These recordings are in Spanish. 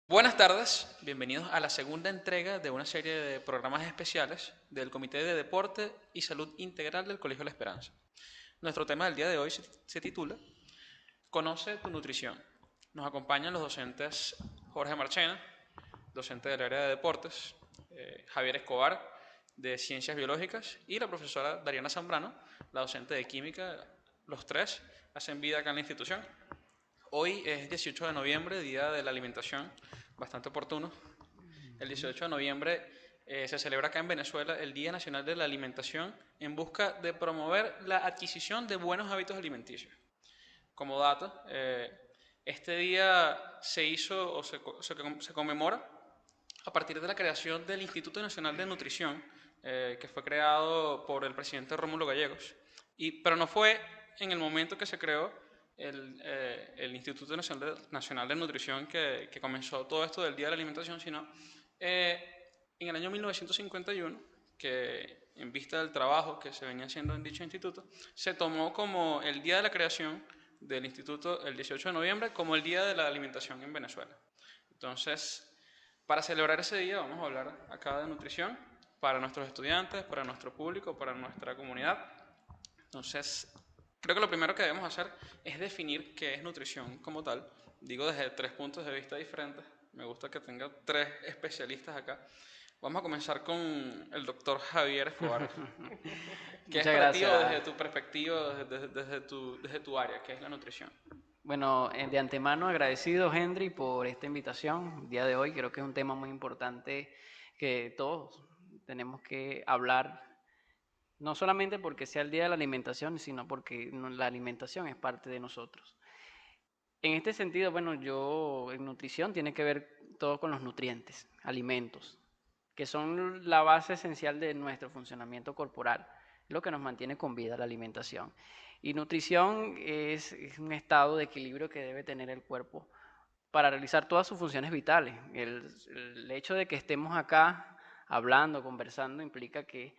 Buenas tardes, bienvenidos a la segunda entrega de una serie de programas especiales del Comité de Deporte y Salud Integral del Colegio La Esperanza. Nuestro tema del día de hoy se titula Conoce tu nutrición. Nos acompañan los docentes Jorge Marchena, docente del área de deportes, Javier Escobar, de Ciencias Biológicas, y la profesora Dariana Zambrano, la docente de Química. Los tres hacen vida acá en la institución. Hoy es 18 de noviembre, Día de la Alimentación, bastante oportuno. El 18 de noviembre se celebra acá en Venezuela el Día Nacional de la Alimentación en busca de promover la adquisición de buenos hábitos alimenticios. Como dato, este día se hizo o se conmemora a partir de la creación del Instituto Nacional de Nutrición, que fue creado por el presidente Rómulo Gallegos. Pero no fue en el momento que se creó el Instituto Nacional de Nutrición que comenzó todo esto del Día de la Alimentación, sino en el año 1951, que en vista del trabajo que se venía haciendo en dicho instituto, se tomó como el día de la creación del instituto, el 18 de noviembre, como el Día de la Alimentación en Venezuela. Entonces, para celebrar ese día vamos a hablar acá de nutrición para nuestros estudiantes, para nuestro público, para nuestra comunidad. Entonces, creo que lo primero que debemos hacer es definir qué es nutrición como tal. Digo desde tres puntos de vista diferentes. Me gusta que tenga tres especialistas acá. Vamos a comenzar con el doctor Javier Escobar. ¿Qué es Muchas para ti o gracias. desde tu perspectiva, desde tu área, qué es la nutrición? Bueno, de antemano agradecido, Henry, por esta invitación. El día de hoy creo que es un tema muy importante que todos tenemos que hablar, no solamente porque sea el Día de la Alimentación, sino porque la alimentación es parte de nosotros. En este sentido, bueno, yo en nutrición tiene que ver todo con los nutrientes, alimentos, que son la base esencial de nuestro funcionamiento corporal, lo que nos mantiene con vida la alimentación. Y nutrición es un estado de equilibrio que debe tener el cuerpo para realizar todas sus funciones vitales. El hecho de que estemos acá hablando, conversando, implica que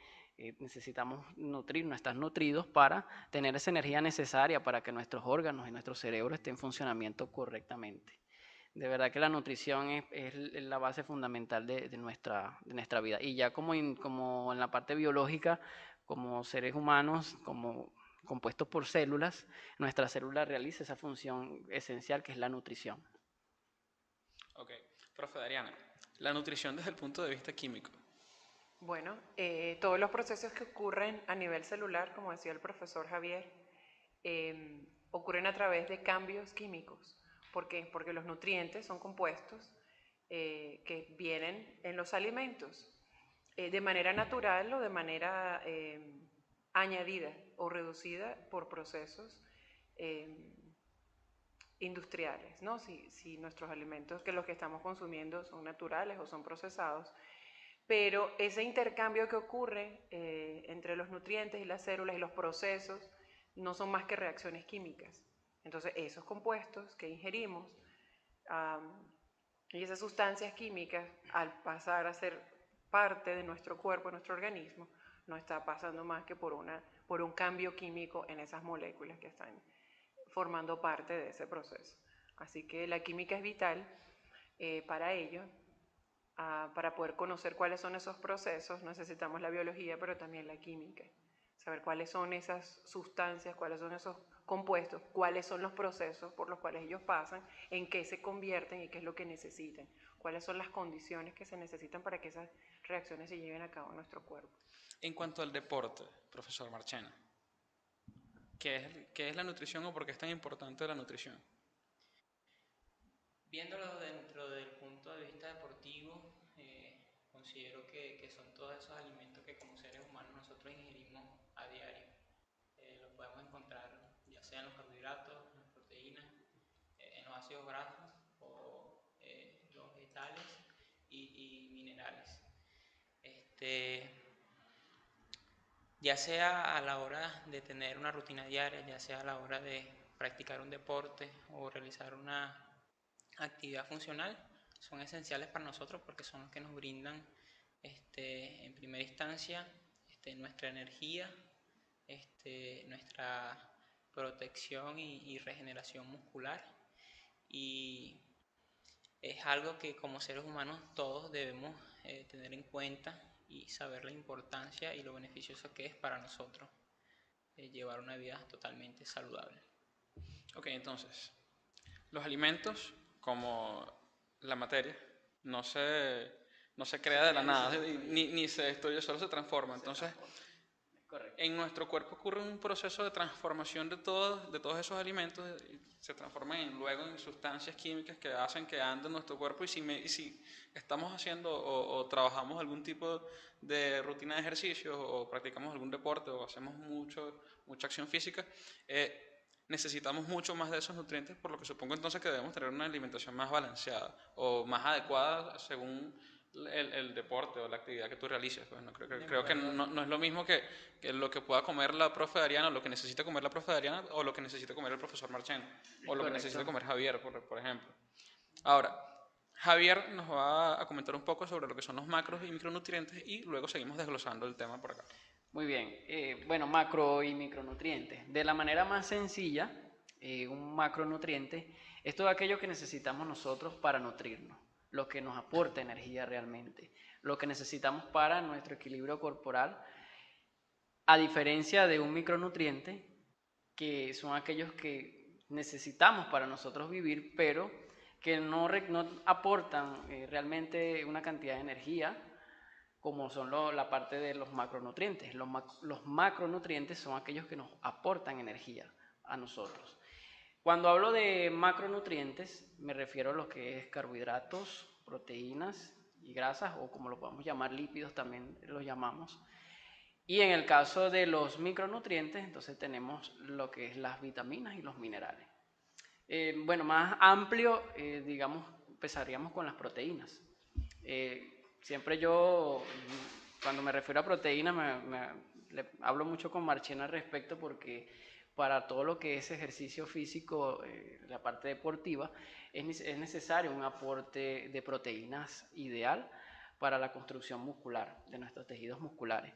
necesitamos nutrirnos, estar nutridos para tener esa energía necesaria para que nuestros órganos y nuestro cerebro estén en funcionamiento correctamente. De verdad que la nutrición es la base fundamental de nuestra vida. Y ya como en la parte biológica, como seres humanos, como compuestos por células, nuestra célula realiza esa función esencial que es la nutrición. Ok, profe Dariana, la nutrición desde el punto de vista químico. Bueno, todos los procesos que ocurren a nivel celular, como decía el profesor Javier, ocurren a través de cambios químicos. ¿Por qué? Porque los nutrientes son compuestos que vienen en los alimentos de manera natural o de manera añadida o reducida por procesos eh, industriales, ¿no? Si nuestros alimentos, que los que estamos consumiendo son naturales o son procesados, pero ese intercambio que ocurre entre los nutrientes y las células y los procesos no son más que reacciones químicas. Entonces, esos compuestos que ingerimos y esas sustancias químicas, al pasar a ser parte de nuestro cuerpo, de nuestro organismo, no está pasando más que por un cambio químico en esas moléculas que están formando parte de ese proceso. Así que la química es vital para ello. Para poder conocer cuáles son esos procesos necesitamos la biología, pero también la química. Saber cuáles son esas sustancias, cuáles son esos compuestos, cuáles son los procesos por los cuales ellos pasan, en qué se convierten y qué es lo que necesitan, cuáles son las condiciones que se necesitan para que esas reacciones se lleven a cabo en nuestro cuerpo. En cuanto al deporte, profesor Marchena, qué es la nutrición o por qué es tan importante la nutrición? Viéndolo dentro del punto de vista deportivo, considero que son todos esos alimentos que como seres humanos nosotros ingerimos a diario. Los podemos encontrar ya sea en los carbohidratos, en las proteínas, en los ácidos grasos o los vegetales y minerales. Este, ya sea a la hora de tener una rutina diaria, ya sea a la hora de practicar un deporte o realizar una actividad funcional, son esenciales para nosotros porque son los que nos brindan en primera instancia nuestra energía, nuestra protección y regeneración muscular y es algo que como seres humanos todos debemos tener en cuenta y saber la importancia y lo beneficioso que es para nosotros llevar una vida totalmente saludable. Ok, entonces, los alimentos, como la materia, no se, no se crea de la nada, ni se destruye, solo se transforma. Entonces, Correcto. en nuestro cuerpo ocurre un proceso de transformación de todos esos alimentos y se transforman luego en sustancias químicas que hacen que ande nuestro cuerpo. Y si estamos haciendo o trabajamos algún tipo de rutina de ejercicio o practicamos algún deporte o hacemos mucha acción física, necesitamos mucho más de esos nutrientes, por lo que supongo entonces que debemos tener una alimentación más balanceada o más adecuada según el deporte o la actividad que tú realices. Pues, no, creo que no es lo mismo que lo que pueda comer la profe Dariana, o lo que necesita comer la profe Dariana, o lo que necesita comer el profesor Marchena, o lo que necesita comer Javier, por ejemplo. Ahora, Javier nos va a comentar un poco sobre lo que son los macros y micronutrientes y luego seguimos desglosando el tema por acá. Muy bien, bueno, macro y micronutrientes. De la manera más sencilla, un macronutriente es todo aquello que necesitamos nosotros para nutrirnos, lo que nos aporta energía realmente, lo que necesitamos para nuestro equilibrio corporal, a diferencia de un micronutriente, que son aquellos que necesitamos para nosotros vivir, pero que no aportan realmente una cantidad de energía como son la parte de los macronutrientes. Los macronutrientes son aquellos que nos aportan energía a nosotros. Cuando hablo de macronutrientes, me refiero a lo que es carbohidratos, proteínas y grasas, o como lo podemos llamar, lípidos también los llamamos. Y en el caso de los micronutrientes, entonces tenemos lo que es las vitaminas y los minerales. Bueno, más amplio, digamos, empezaríamos con las proteínas. Siempre yo, cuando me refiero a proteínas, hablo mucho con Marchena al respecto porque para todo lo que es ejercicio físico, la parte deportiva, es necesario un aporte de proteínas ideal para la construcción muscular de nuestros tejidos musculares.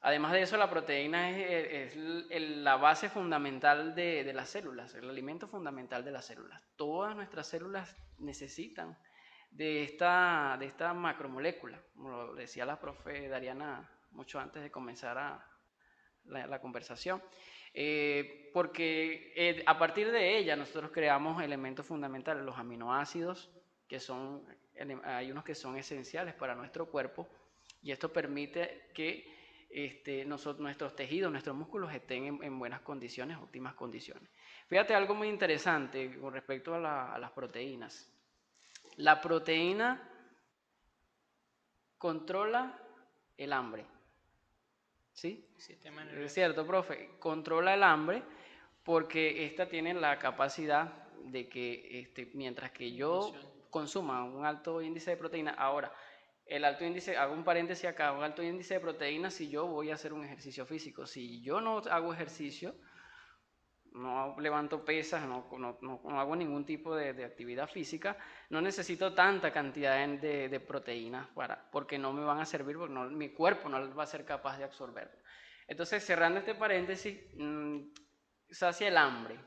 Además de eso, la proteína es la base fundamental de las células, el alimento fundamental de las células. Todas nuestras células necesitan de esta macromolécula, como lo decía la profe Dariana mucho antes de comenzar la conversación, porque a partir de ella nosotros creamos elementos fundamentales, los aminoácidos, que hay unos que son esenciales para nuestro cuerpo, y esto permite que nuestros tejidos, nuestros músculos estén en buenas condiciones, óptimas condiciones. Fíjate algo muy interesante con respecto a las proteínas. La proteína controla el hambre. ¿Sí? Es cierto, profe. Controla el hambre porque esta tiene la capacidad de que mientras que yo consuma un alto índice de proteína, ahora, el alto índice, hago un paréntesis acá, un alto índice de proteína si yo voy a hacer un ejercicio físico. Si yo no hago ejercicio, no levanto pesas, no hago ningún tipo de actividad física, no necesito tanta cantidad de proteínas porque no me van a servir, porque mi cuerpo no va a ser capaz de absorberlo. Entonces, cerrando este paréntesis, sacia el hambre.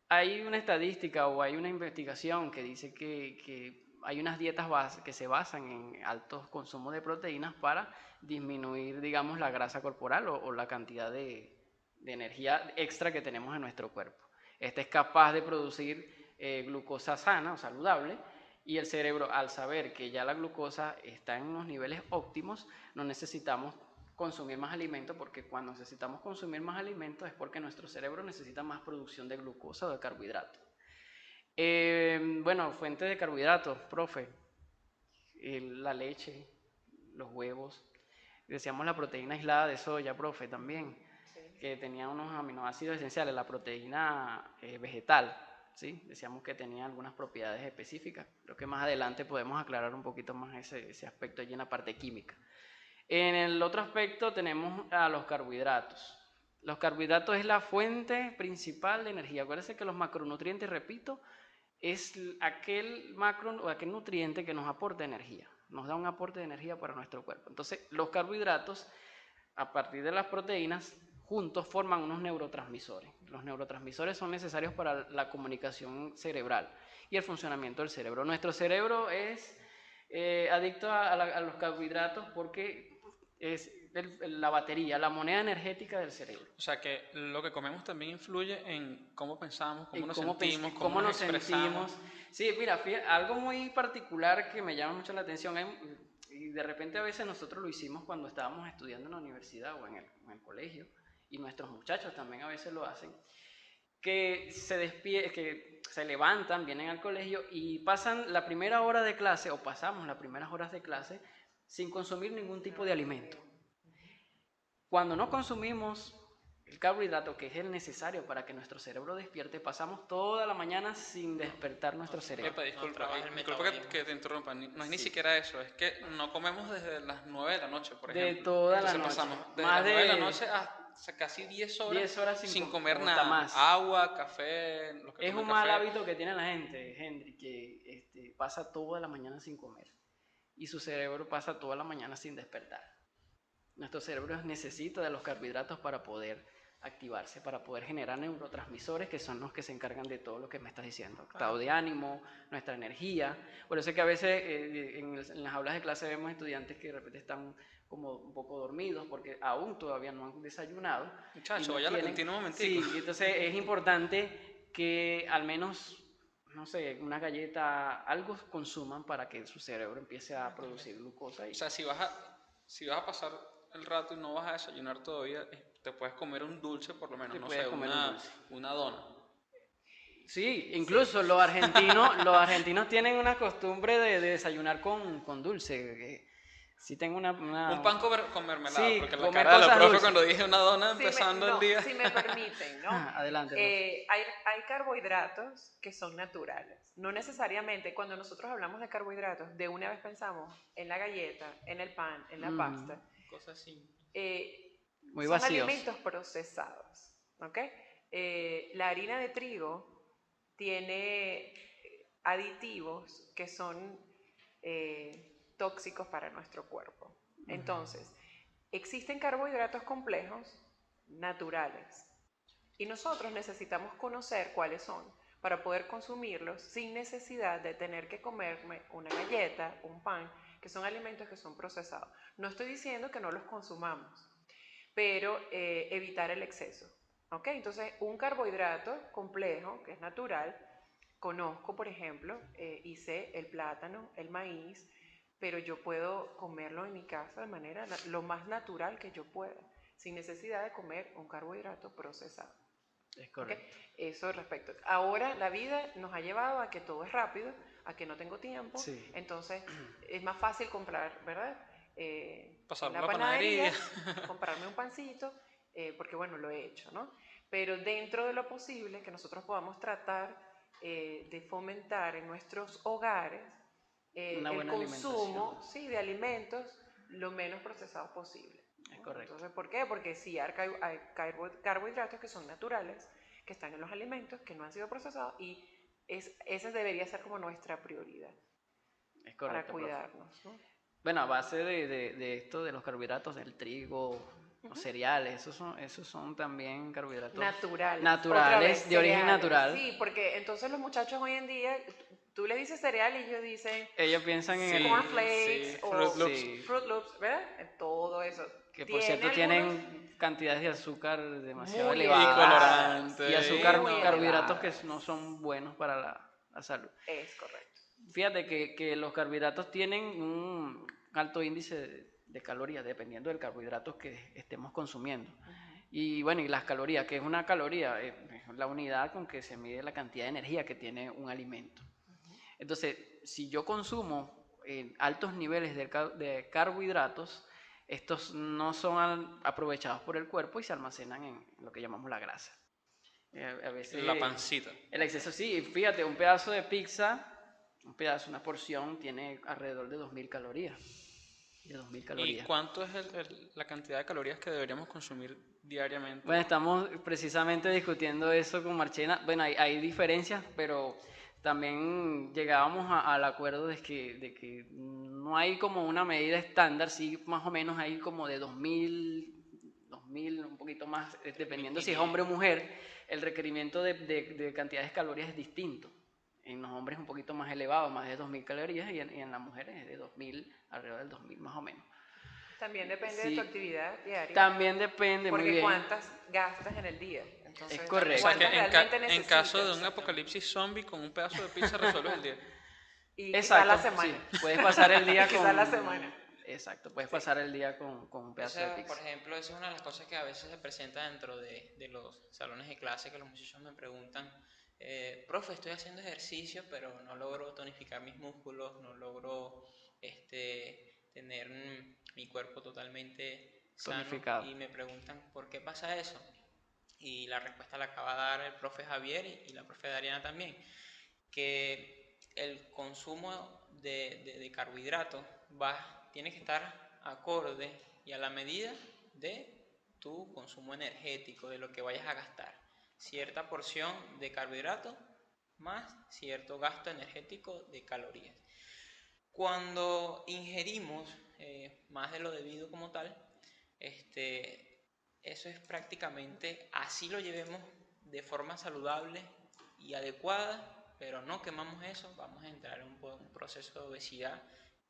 Hay una estadística o hay una investigación que dice que hay unas dietas que se basan en altos consumos de proteínas para disminuir, digamos, la grasa corporal o la cantidad de energía extra que tenemos en nuestro cuerpo. Este es capaz de producir glucosa sana o saludable, y el cerebro, al saber que ya la glucosa está en unos niveles óptimos, no necesitamos consumir más alimentos, porque cuando necesitamos consumir más alimentos es porque nuestro cerebro necesita más producción de glucosa o de carbohidratos. Bueno, fuentes de carbohidratos, profe, la leche, los huevos, decíamos la proteína aislada de soya, profe, también, que tenía unos aminoácidos esenciales, la proteína vegetal, ¿sí? Decíamos que tenía algunas propiedades específicas. Creo que más adelante podemos aclarar un poquito más ese aspecto allí en la parte química. En el otro aspecto tenemos a los carbohidratos. Los carbohidratos es la fuente principal de energía. Acuérdense que los macronutrientes, repito, es aquel macro o aquel nutriente que nos aporta energía, nos da un aporte de energía para nuestro cuerpo. Entonces, los carbohidratos, a partir de las proteínas, juntos forman unos neurotransmisores. Los neurotransmisores son necesarios para la comunicación cerebral y el funcionamiento del cerebro. Nuestro cerebro es adicto a los carbohidratos porque es la batería, la moneda energética del cerebro. O sea que lo que comemos también influye en cómo pensamos, cómo nos Cómo sentimos, cómo nos expresamos. sentimos. Sí, mira, algo muy particular que me llama mucho la atención, y de repente a veces nosotros lo hicimos cuando estábamos estudiando en la universidad o en el colegio, y nuestros muchachos también a veces lo hacen, que se levantan, vienen al colegio y pasan la primera hora de clase, o pasamos las primeras horas de clase, sin consumir ningún tipo de alimento. Cuando no consumimos el carbohidrato, que es el necesario para que nuestro cerebro despierte, pasamos toda la mañana sin despertar nuestro cerebro. Epa, disculpa, trabaja el disculpa metabolismo. que te interrumpa, no es ni Sí. siquiera eso, es que no comemos desde las 9 de la noche, por De ejemplo. toda la Entonces noche. pasamos desde Más las 9 de la de noche hasta casi 10 horas, 10 horas sin comer hasta nada. más. Agua, café, los que Es toman un mal café. hábito que tiene la gente, Henry, que pasa toda la mañana sin comer y su cerebro pasa toda la mañana sin despertar. Nuestro cerebro necesita de los carbohidratos para poder activarse, para poder generar neurotransmisores que son los que se encargan de todo lo que me estás diciendo, estado de ánimo, nuestra energía. Por eso es que a veces en las aulas de clase vemos estudiantes que de repente están como un poco dormidos porque aún todavía no han desayunado. Muchacho, no vaya a la tienen- cantina un momentico. Sí, entonces es importante que al menos, no sé, una galleta, algo consuman para que su cerebro empiece a producir glucosa. O sea, si vas a pasar el rato y no vas a desayunar todavía, te puedes comer un dulce por lo menos, Te no puedes sé, comer un dulce. una dona. Sí, incluso los argentinos tienen una costumbre de desayunar con dulce. Sí tengo Un pan con mermelada, Sí, porque la comer cara de la cosas profe dulces. cuando dije una dona empezando el día. Si me permiten, ¿no? Adelante. Profe. Hay carbohidratos que son naturales. No necesariamente cuando nosotros hablamos de carbohidratos, de una vez pensamos en la galleta, en el pan, en la pasta. Cosas simples. Muy Son vacíos. alimentos procesados, ¿ok? La harina de trigo tiene aditivos que son tóxicos para nuestro cuerpo. Entonces, existen carbohidratos complejos naturales y nosotros necesitamos conocer cuáles son para poder consumirlos sin necesidad de tener que comerme una galleta, un pan, que son alimentos que son procesados. No estoy diciendo que no los consumamos, pero evitar el exceso. ¿Ok? Entonces, un carbohidrato complejo, que es natural, conozco, por ejemplo, hice el plátano, el maíz, pero yo puedo comerlo en mi casa de manera lo más natural que yo pueda, sin necesidad de comer un carbohidrato procesado. Es correcto. ¿Okay? Eso respecto. Ahora la vida nos ha llevado a que todo es rápido, a que no tengo tiempo, Sí. entonces es más fácil comprar, ¿verdad? Pasar en la por la panadería, panadería. comprarme un pancito, porque bueno, lo he hecho, ¿no? Pero dentro de lo posible que nosotros podamos tratar de fomentar en nuestros hogares Una el buena consumo, alimentación. sí, de alimentos lo menos procesados posible. Es correcto. Entonces, ¿por qué? Porque sí hay carbohidratos que son naturales, que están en los alimentos, que no han sido procesados, y esa debería ser como nuestra prioridad Es para correcto, profe. cuidarnos, ¿no? Bueno, a base de esto de los carbohidratos, del trigo, los cereales, esos son también carbohidratos Naturales. naturales, Otra vez, de origen cereales. natural. Sí, porque entonces los muchachos hoy en día, tú le dices cereal y ellos dicen Ellos piensan en Sí, cornflakes sí, o Fruit Loops. Sí. Fruit Loops, ¿verdad? Todo eso. Que por Tiene cierto algunos tienen cantidades de azúcar demasiado muy elevadas. colorante, Y azúcar, muy carbohidratos elevadas. que no son buenos para la salud. Es correcto. Fíjate que los carbohidratos tienen un alto índice de calorías, dependiendo del carbohidrato que estemos consumiendo. Y bueno, y las calorías, que es una caloría, es la unidad con que se mide la cantidad de energía que tiene un alimento. Entonces, si yo consumo altos niveles de carbohidratos, estos no son aprovechados por el cuerpo y se almacenan en lo que llamamos la grasa. A veces La pancita. el exceso, sí, fíjate, un pedazo de pizza, una porción tiene alrededor de 2000 calorías. De 2000 ¿Y calorías. cuánto es la cantidad de calorías que deberíamos consumir diariamente? Bueno, estamos precisamente discutiendo eso con Marchena. Bueno, hay diferencias, pero también llegábamos al acuerdo de que no hay como una medida estándar, sí, más o menos hay como de 2000 2000, un poquito más, dependiendo si es hombre o mujer, el requerimiento de cantidades de calorías es distinto. En los hombres es un poquito más elevado, más de 2000 calorías, y en las mujeres es de 2000, alrededor del 2000 más o menos. También depende de Sí, tu actividad diaria. también depende, muy Porque bien. cuántas gastas en el día. Entonces, Es O correcto. sea que ¿cuántas realmente en necesitas? caso de un Exactamente. apocalipsis zombie, con un pedazo de pizza resuelves el día. Y quizás Exacto, la semana. sí, puedes pasar el día con... Quizás la semana. Exacto, puedes pasar el día con un pedazo de Por pizza. ejemplo, esa es una de las cosas que a veces se presenta dentro de los salones de clase, que los muchachos me preguntan, profe, estoy haciendo ejercicio, pero no logro tonificar mis músculos, no logro tener mi cuerpo totalmente sano, Tonificado. y me preguntan por qué pasa eso. Y la respuesta la acaba de dar el profe Javier y la profe Dariana también, que el consumo de carbohidratos tiene que estar acorde y a la medida de tu consumo energético, de lo que vayas a gastar. Cierta porción de carbohidratos más cierto gasto energético de calorías. Cuando ingerimos más de lo debido como tal, eso es prácticamente, así lo llevemos de forma saludable y adecuada, pero no quemamos eso, vamos a entrar en un proceso de obesidad,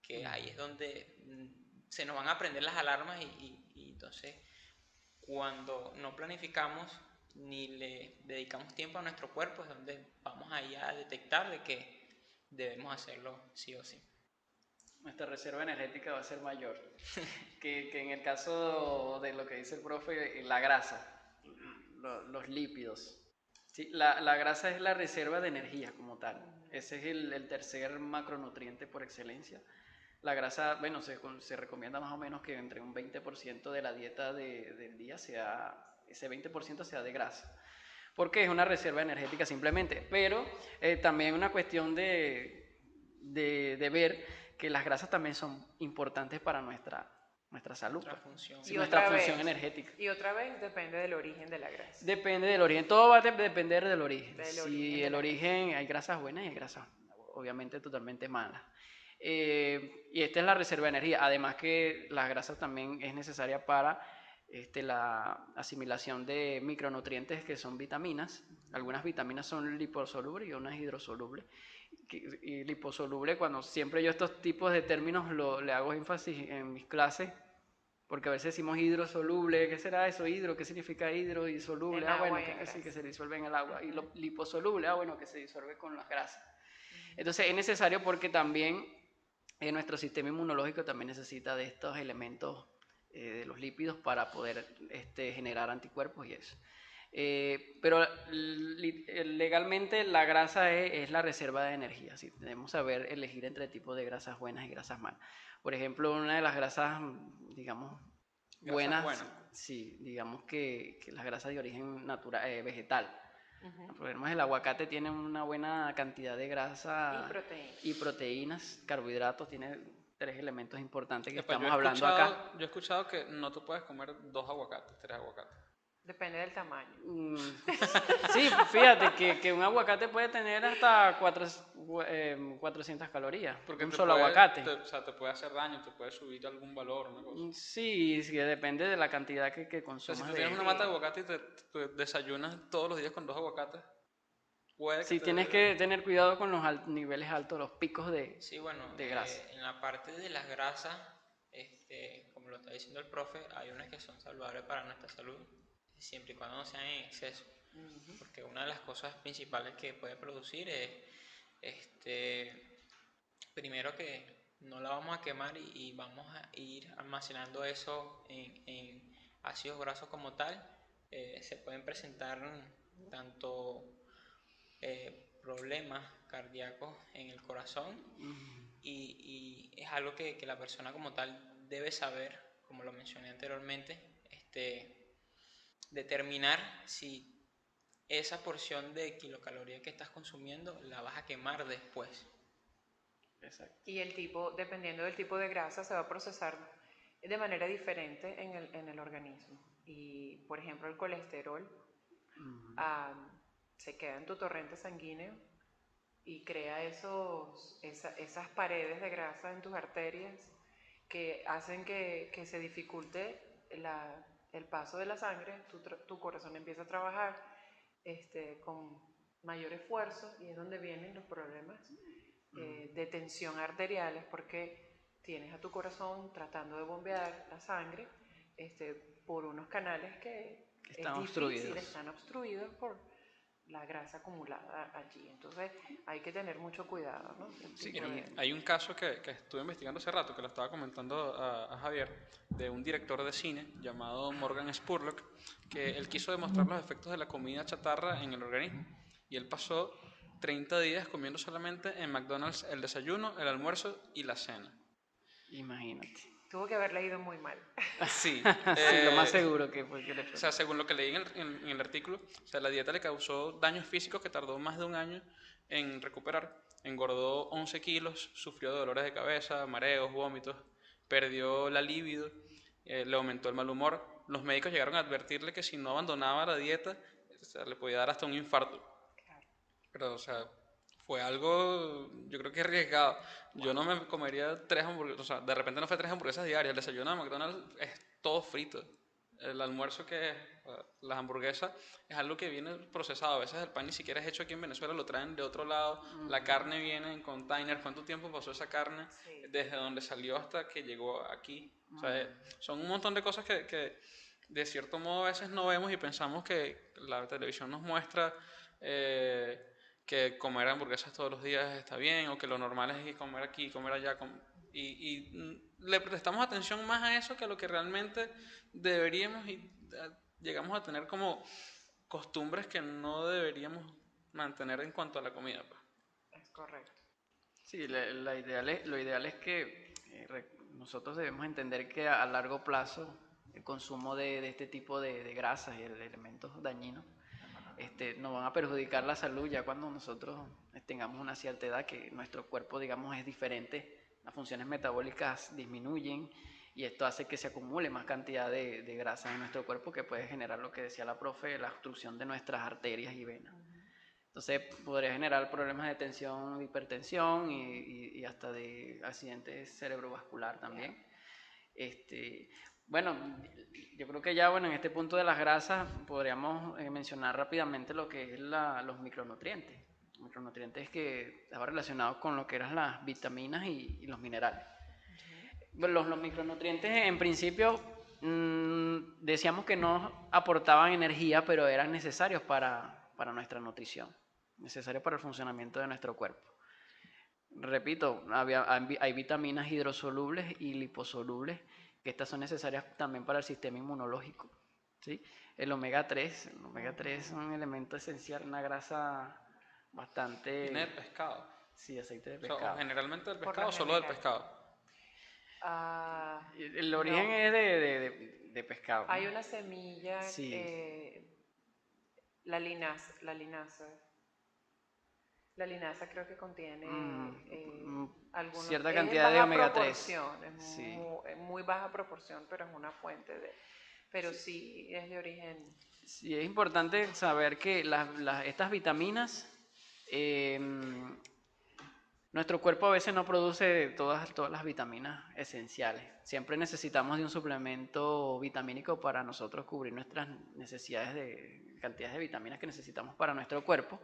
que ahí es donde se nos van a prender las alarmas y entonces cuando no planificamos ni le dedicamos tiempo a nuestro cuerpo es donde vamos ahí a detectar de que debemos hacerlo sí o sí. Nuestra reserva energética va a ser mayor que en el caso de lo que dice el profe, la grasa, los lípidos. Sí, la grasa es la reserva de energía como tal. Ese es el tercer macronutriente por excelencia. La grasa, bueno, se recomienda más o menos que entre un 20% de la dieta del día ese 20% sea de grasa. Porque es una reserva energética simplemente. Pero también una cuestión de ver que las grasas también son importantes para nuestra salud, Nuestra función. sí, nuestra función vez, energética. Y otra vez depende del origen de la grasa. Depende del origen, todo va a depender del origen. Del Si origen el origen, hay grasas buenas y hay grasas obviamente totalmente malas. Y esta es la reserva de energía, además que las grasas también es necesaria para la asimilación de micronutrientes que son vitaminas. Algunas vitaminas son liposolubles y unas hidrosolubles. Y liposoluble, cuando siempre yo estos tipos de términos le hago énfasis en mis clases, porque a veces decimos hidrosoluble, ¿qué será eso? Hidro, ¿qué significa hidro? Y soluble, bueno, que se disuelve en el agua. Y lo liposoluble, bueno, que se disuelve con las grasas. Entonces es necesario porque también nuestro sistema inmunológico también necesita de estos elementos de los lípidos para poder generar anticuerpos y eso. Pero legalmente la grasa es la reserva de energía. ¿Sí? Debemos saber elegir entre tipos de grasas buenas y grasas malas. Por ejemplo, una de las grasas, digamos, buenas, sí, digamos que las grasas de origen natural, vegetal. Por ejemplo, el aguacate tiene una buena cantidad de grasa y proteínas, carbohidratos, tiene 3 elementos importantes que estamos hablando acá. Yo he escuchado que no tú puedes comer 2 aguacates, 3 aguacates. Depende del tamaño. Sí, fíjate que un aguacate puede tener hasta 400 calorías. Porque un solo aguacate. O sea, te puede hacer daño, te puede subir algún valor, una cosa. Sí, depende de la cantidad que O consumas. sea, si tú tienes una mata de aguacate y te desayunas todos los días con 2 aguacates, sí, tienes que tener cuidado con los niveles altos, los picos de grasa. En la parte de las grasas, como lo está diciendo el profe, hay unas que son saludables para nuestra salud, siempre y cuando no sean en exceso. Porque una de las cosas principales que puede producir es, primero que no la vamos a quemar y vamos a ir almacenando eso en ácidos grasos como tal. Se pueden presentar tanto problemas cardíacos en el corazón y es algo que la persona como tal debe saber, como lo mencioné anteriormente, determinar si esa porción de kilocalorías que estás consumiendo la vas a quemar después. Exacto. Y dependiendo del tipo de grasa, se va a procesar de manera diferente en el organismo. Y, por ejemplo, el colesterol se queda en tu torrente sanguíneo y crea esas paredes de grasa en tus arterias que hacen que se dificulte el paso de la sangre, tu corazón empieza a trabajar con mayor esfuerzo y es donde vienen los problemas de tensión arteriales porque tienes a tu corazón tratando de bombear la sangre por unos canales que Están es difícil, obstruidos. están obstruidos por la grasa acumulada allí. Entonces hay que tener mucho cuidado, ¿no? Sí, Mira, hay un caso que estuve investigando hace rato, que lo estaba comentando a Javier, de un director de cine llamado Morgan Spurlock, que él quiso demostrar los efectos de la comida chatarra en el organismo. Y él pasó 30 días comiendo solamente en McDonald's el desayuno, el almuerzo y la cena. Imagínate. Tuvo que haber leído muy mal. Sí, Sí, lo más seguro que fue que le o sea, según lo que leí en el artículo, o sea, la dieta le causó daños físicos que tardó más de un año en recuperar. Engordó 11 kilos, sufrió de dolores de cabeza, mareos, vómitos, perdió la libido, le aumentó el mal humor. Los médicos llegaron a advertirle que si no abandonaba la dieta, o sea, le podía dar hasta un infarto. Claro. Pero, o sea, fue algo, yo creo que arriesgado. Yo no me comería 3 hamburguesas, o sea, de repente no fue 3 hamburguesas diarias. El desayuno de McDonald's es todo frito. El almuerzo que es, las hamburguesas, es algo que viene procesado. A veces el pan ni siquiera es hecho aquí en Venezuela, lo traen de otro lado. La carne viene en container. ¿Cuánto tiempo pasó esa carne Sí. desde donde salió hasta que llegó aquí? O sea, son un montón de cosas que de cierto modo a veces no vemos y pensamos que la televisión nos muestra que comer hamburguesas todos los días está bien, o que lo normal es comer aquí, comer allá, le prestamos atención más a eso que a lo que realmente deberíamos, y llegamos a tener como costumbres que no deberíamos mantener en cuanto a la comida, pues. Es correcto. Sí, lo ideal es que nosotros debemos entender que a largo plazo el consumo de este tipo de grasas y de elementos dañinos nos van a perjudicar la salud ya cuando nosotros tengamos una cierta edad, que nuestro cuerpo, digamos, es diferente, las funciones metabólicas disminuyen y esto hace que se acumule más cantidad de grasa en nuestro cuerpo, que puede generar lo que decía la profe, la obstrucción de nuestras arterias y venas. Entonces podría generar problemas de tensión, hipertensión y hasta de accidentes cerebrovascular también. Bueno, yo creo que ya en este punto de las grasas podríamos mencionar rápidamente lo que es los micronutrientes. Micronutrientes que estaban relacionados con lo que eran las vitaminas y los minerales. Bueno, los micronutrientes en principio decíamos que no aportaban energía, pero eran necesarios para nuestra nutrición, necesarios para el funcionamiento de nuestro cuerpo. Repito, hay vitaminas hidrosolubles y liposolubles, que estas son necesarias también para el sistema inmunológico, ¿sí? El omega 3 es un elemento esencial, una grasa bastante... Viene del pescado. Sí, aceite de O sea, pescado. generalmente del Por pescado, lo solo del general. pescado. El origen No. es de pescado, ¿no? Hay una semilla, Sí. la linaza. La linaza creo que contiene algunos... cierta es cantidad de baja omega 3. proporción, es Sí. muy baja proporción, pero es una fuente de... Pero sí es de origen... Sí, es importante saber que estas vitaminas, nuestro cuerpo a veces no produce todas las vitaminas esenciales. Siempre necesitamos de un suplemento vitamínico para nosotros cubrir nuestras necesidades de cantidades de vitaminas que necesitamos para nuestro cuerpo,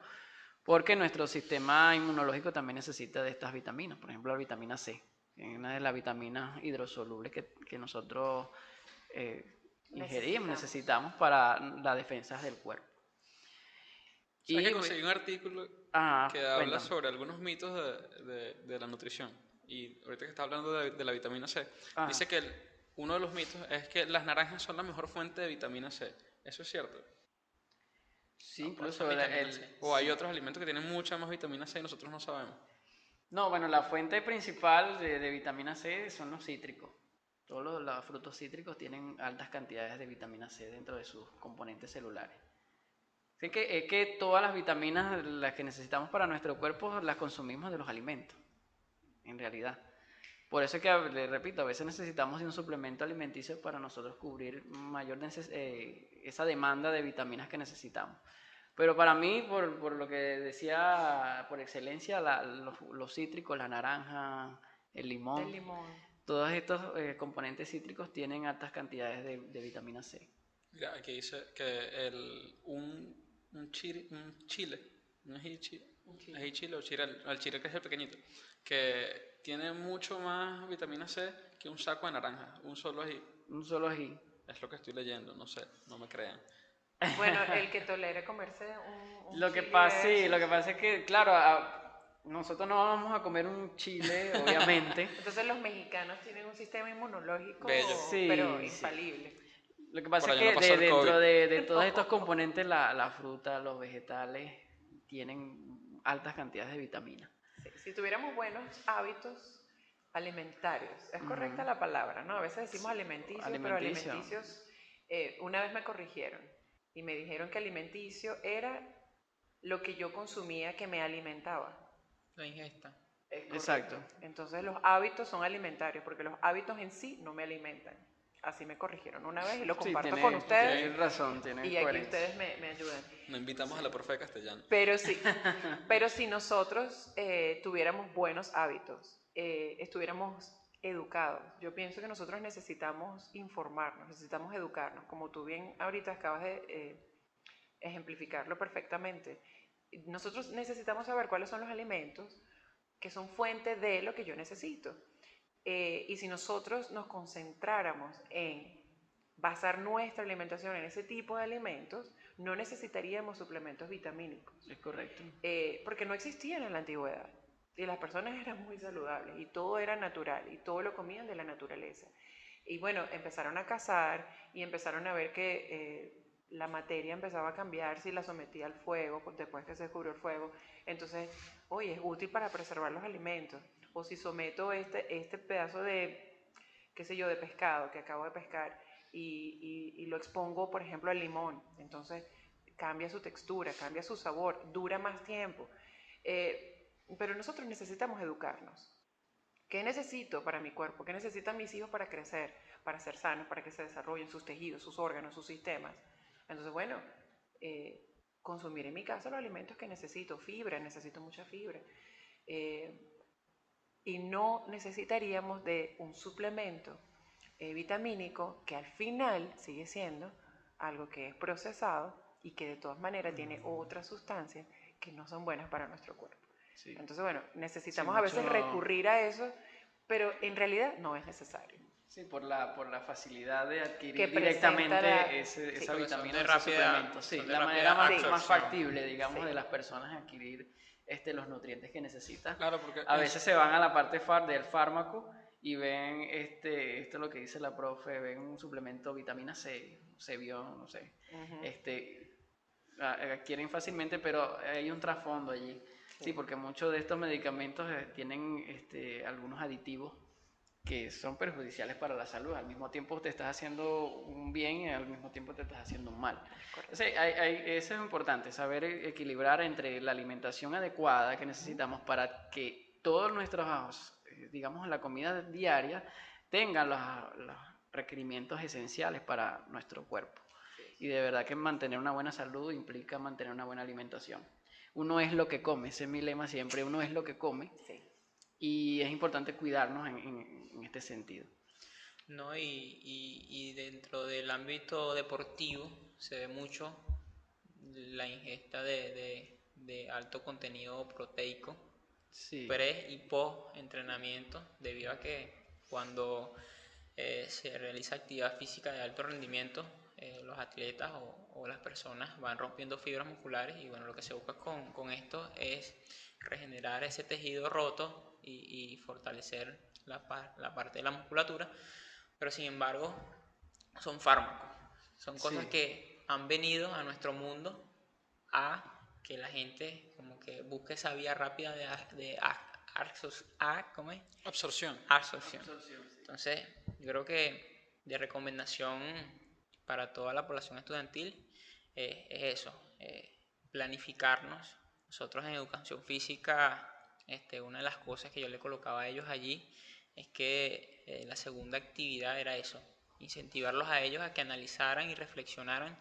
porque nuestro sistema inmunológico también necesita de estas vitaminas. Por ejemplo, la vitamina C, que es una de las vitaminas hidrosolubles que nosotros ingerimos, necesitamos para las defensas del cuerpo. ¿Sabes que conseguí un artículo que habla cuéntame. sobre algunos mitos de la nutrición? Y ahorita que está hablando de la vitamina C, dice que uno de los mitos es que las naranjas son la mejor fuente de vitamina C. ¿Eso es cierto? Sí, incluso ¿O hay otros alimentos que tienen mucha más vitamina C y nosotros no sabemos? No, bueno, la fuente principal de vitamina C son los cítricos. Todos los frutos cítricos tienen altas cantidades de vitamina C dentro de sus componentes celulares. Así que es que todas las vitaminas, las que necesitamos para nuestro cuerpo, las consumimos de los alimentos, en realidad. Por eso es que, le repito, a veces necesitamos de un suplemento alimenticio para nosotros cubrir esa demanda de vitaminas que necesitamos. Pero para mí, por lo que decía por excelencia, los cítricos, la naranja, el limón, todos estos componentes cítricos tienen altas cantidades de vitamina C. Mira, aquí dice que un chile, un ají chile o chirel, el chile que es el pequeñito, que tiene mucho más vitamina C que un saco de naranja, un solo ají. Un solo ají. Es lo que estoy leyendo, no sé, no me crean. Bueno, el que tolere comerse un Lo que chile pasa, de sí, lo esos. que pasa es que, claro, nosotros no vamos a comer un chile, obviamente. Entonces los mexicanos tienen un sistema inmunológico, Bello. pero Sí, sí. infalible. Lo que pasa Por es allá no que pasó el COVID. dentro de todos estos componentes, la fruta, los vegetales, tienen altas cantidades de vitaminas. Sí, si tuviéramos buenos hábitos alimentarios, es correcta Ujú. la palabra, ¿no? A veces decimos alimenticios, pero Alimenticio. alimenticios, una vez me corrigieron y me dijeron que alimenticio era lo que yo consumía que me alimentaba. La ingesta. Es correcto. Exacto. Entonces los hábitos son alimentarios, porque los hábitos en sí no me alimentan. Así me corrigieron una vez y lo Sí, comparto con ustedes. tienes razón, tienes Y aquí coherencia. ustedes me ayudan. No invitamos a la profe de castellano. Pero sí, pero si nosotros tuviéramos buenos hábitos, estuviéramos educados, yo pienso que nosotros necesitamos informarnos, necesitamos educarnos, como tú bien ahorita acabas de ejemplificarlo perfectamente. Nosotros necesitamos saber cuáles son los alimentos que son fuente de lo que yo necesito. Y si nosotros nos concentráramos en basar nuestra alimentación en ese tipo de alimentos, no necesitaríamos suplementos vitamínicos. Es correcto. Porque no existían en la antigüedad. Y las personas eran muy saludables y todo era natural y todo lo comían de la naturaleza. Y bueno, empezaron a cazar y empezaron a ver que la materia empezaba a cambiar si la sometía al fuego, después que se descubrió el fuego. Entonces, oye, es útil para preservar los alimentos. O si someto este pedazo de, qué sé yo, de pescado que acabo de pescar y lo expongo, por ejemplo, al limón. Entonces, cambia su textura, cambia su sabor, dura más tiempo. Pero nosotros necesitamos educarnos. ¿Qué necesito para mi cuerpo? ¿Qué necesitan mis hijos para crecer, para ser sanos, para que se desarrollen sus tejidos, sus órganos, sus sistemas? Entonces, bueno, consumir en mi casa los alimentos que necesito, fibra, necesito mucha fibra. Y no necesitaríamos de un suplemento vitamínico que al final sigue siendo algo que es procesado y que de todas maneras tiene otras sustancias que no son buenas para nuestro cuerpo. Sí. Entonces, bueno, necesitamos Sí, a veces mucho- recurrir a eso, pero en realidad no es necesario. Sí, por la facilidad de Que adquirir presenta directamente la- esa sí. vitamina, Porque son de ese rápida- suplemento. Sí, son de la rápida manera más absorción. factible, digamos, Sí. de las personas adquirir los nutrientes que necesitan. Claro, porque A veces se van a la parte del fármaco y ven esto es lo que dice la profe, ven un suplemento vitamina C, Cebión, no sé. Ujú. Adquieren fácilmente, pero hay un trasfondo allí. Sí, porque muchos de estos medicamentos tienen algunos aditivos que son perjudiciales para la salud. Al mismo tiempo te estás haciendo un bien y al mismo tiempo te estás haciendo un mal. Correcto. Entonces, eso es importante, saber equilibrar entre la alimentación adecuada que necesitamos para que todos nuestros, digamos, la comida diaria tenga los requerimientos esenciales para nuestro cuerpo. Y de verdad que mantener una buena salud implica mantener una buena alimentación. Uno es lo que come, ese es mi lema siempre, uno es lo que come. Sí. Y es importante cuidarnos en este sentido. ¿No? Y dentro del ámbito deportivo se ve mucho la ingesta de alto contenido proteico Sí, pre y post entrenamiento, debido a que cuando se realiza actividad física de alto rendimiento, los atletas o las personas van rompiendo fibras musculares y bueno, lo que se busca con esto es regenerar ese tejido roto y fortalecer la parte de la musculatura, pero sin embargo son fármacos, son cosas Sí. que han venido a nuestro mundo a que la gente como que busque esa vía rápida ¿cómo es? absorción. Absorción. Entonces, yo creo que de recomendación para toda la población estudiantil es eso, planificarnos. Nosotros en educación física, una de las cosas que yo le colocaba a ellos allí es que la segunda actividad era eso, incentivarlos a ellos a que analizaran y reflexionaran